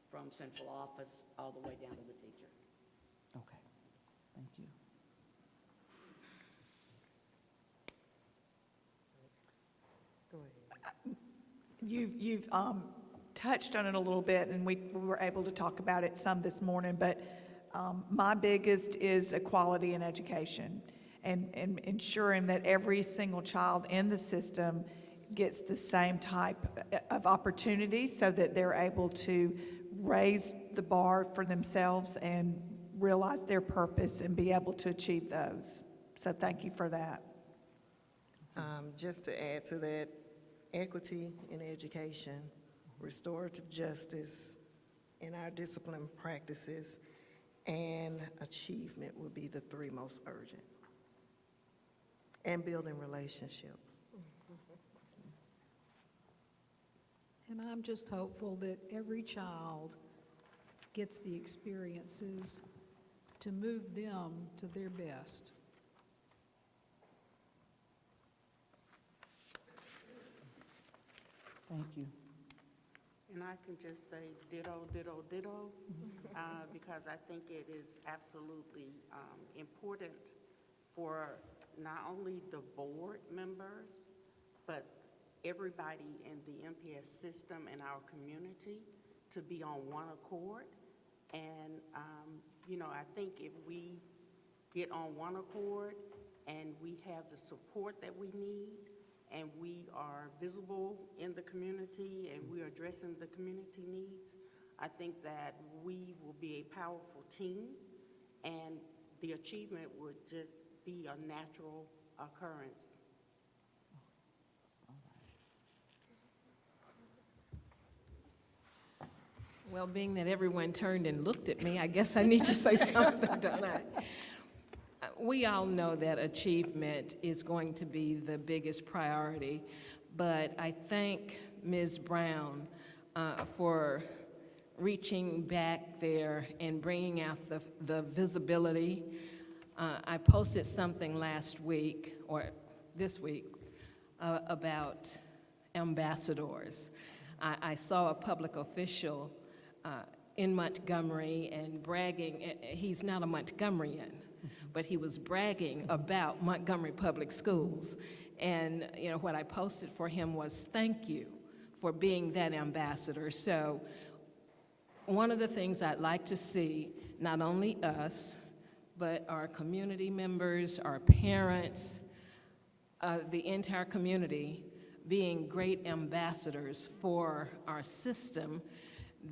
from central office all the way down to the teacher. Okay, thank you. Go ahead. You've touched on it a little bit, and we were able to talk about it some this morning, but my biggest is equality in education and ensuring that every single child in the system gets the same type of opportunity so that they're able to raise the bar for themselves and realize their purpose and be able to achieve those. So thank you for that. Just to add to that, equity in education, restorative justice in our discipline practices, and achievement would be the 3 most urgent. And building relationships. And I'm just hopeful that every child gets the experiences to move them to their best. Thank you. And I can just say ditto, ditto, ditto, because I think it is absolutely important for not only the board members, but everybody in the MPS system and our community to be on one accord. And, you know, I think if we get on one accord and we have the support that we need and we are visible in the community and we are addressing the community needs, I think that we will be a powerful team and the achievement would just be a natural occurrence. Well, being that everyone turned and looked at me, I guess I need to say something, don't I? We all know that achievement is going to be the biggest priority, but I thank Ms. Brown for reaching back there and bringing out the visibility. I posted something last week, or this week, about ambassadors. I saw a public official in Montgomery and bragging. He's not a Montgomeryan, but he was bragging about Montgomery Public Schools. And you know what I posted for him was thank you for being that ambassador. So one of the things I'd like to see, not only us, but our community members, our parents, the entire community being great ambassadors for our system.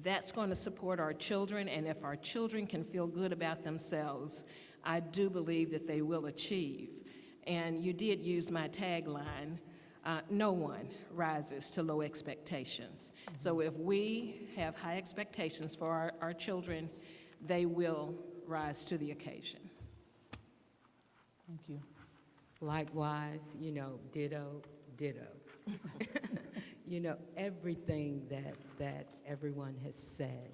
That's going to support our children, and if our children can feel good about themselves, I do believe that they will achieve. And you did use my tagline, no one rises to low expectations. So if we have high expectations for our children, they will rise to the occasion. Thank you. Likewise, you know, ditto, ditto. You know, everything that everyone has said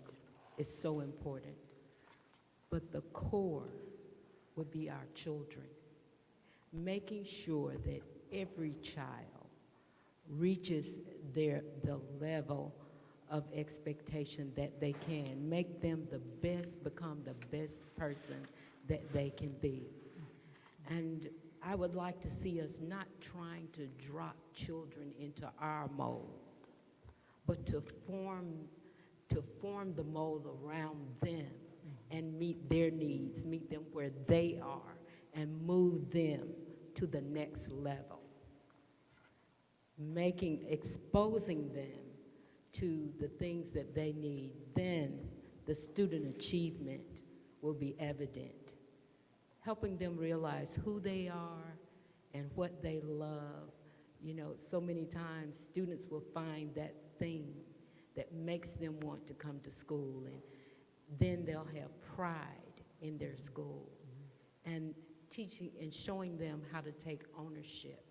is so important, but the core would be our children. Making sure that every child reaches the level of expectation that they can, make them the best, become the best person that they can be. And I would like to see us not trying to drop children into our mold, but to form the mold around them and meet their needs, meet them where they are, and move them to the next level. Exposing them to the things that they need, then the student achievement will be evident. Helping them realize who they are and what they love. You know, so many times students will find that thing that makes them want to come to school, and then they'll have pride in their school. And teaching and showing them how to take ownership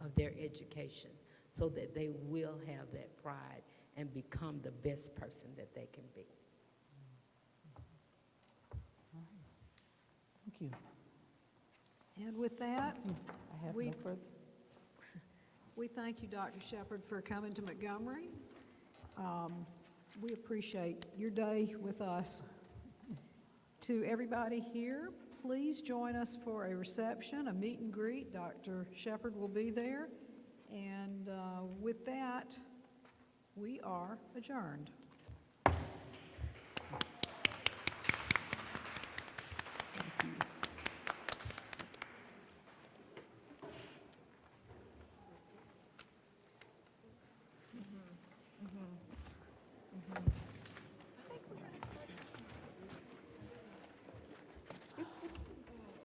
of their education so that they will have that pride and become the best person that they can be. Thank you. And with that, I have no further. we thank you, Dr. Sheppard, for coming to Montgomery. We appreciate your day with us. To everybody here, please join us for a reception, a meet and greet. Dr. Sheppard will be there. And with that, we are adjourned.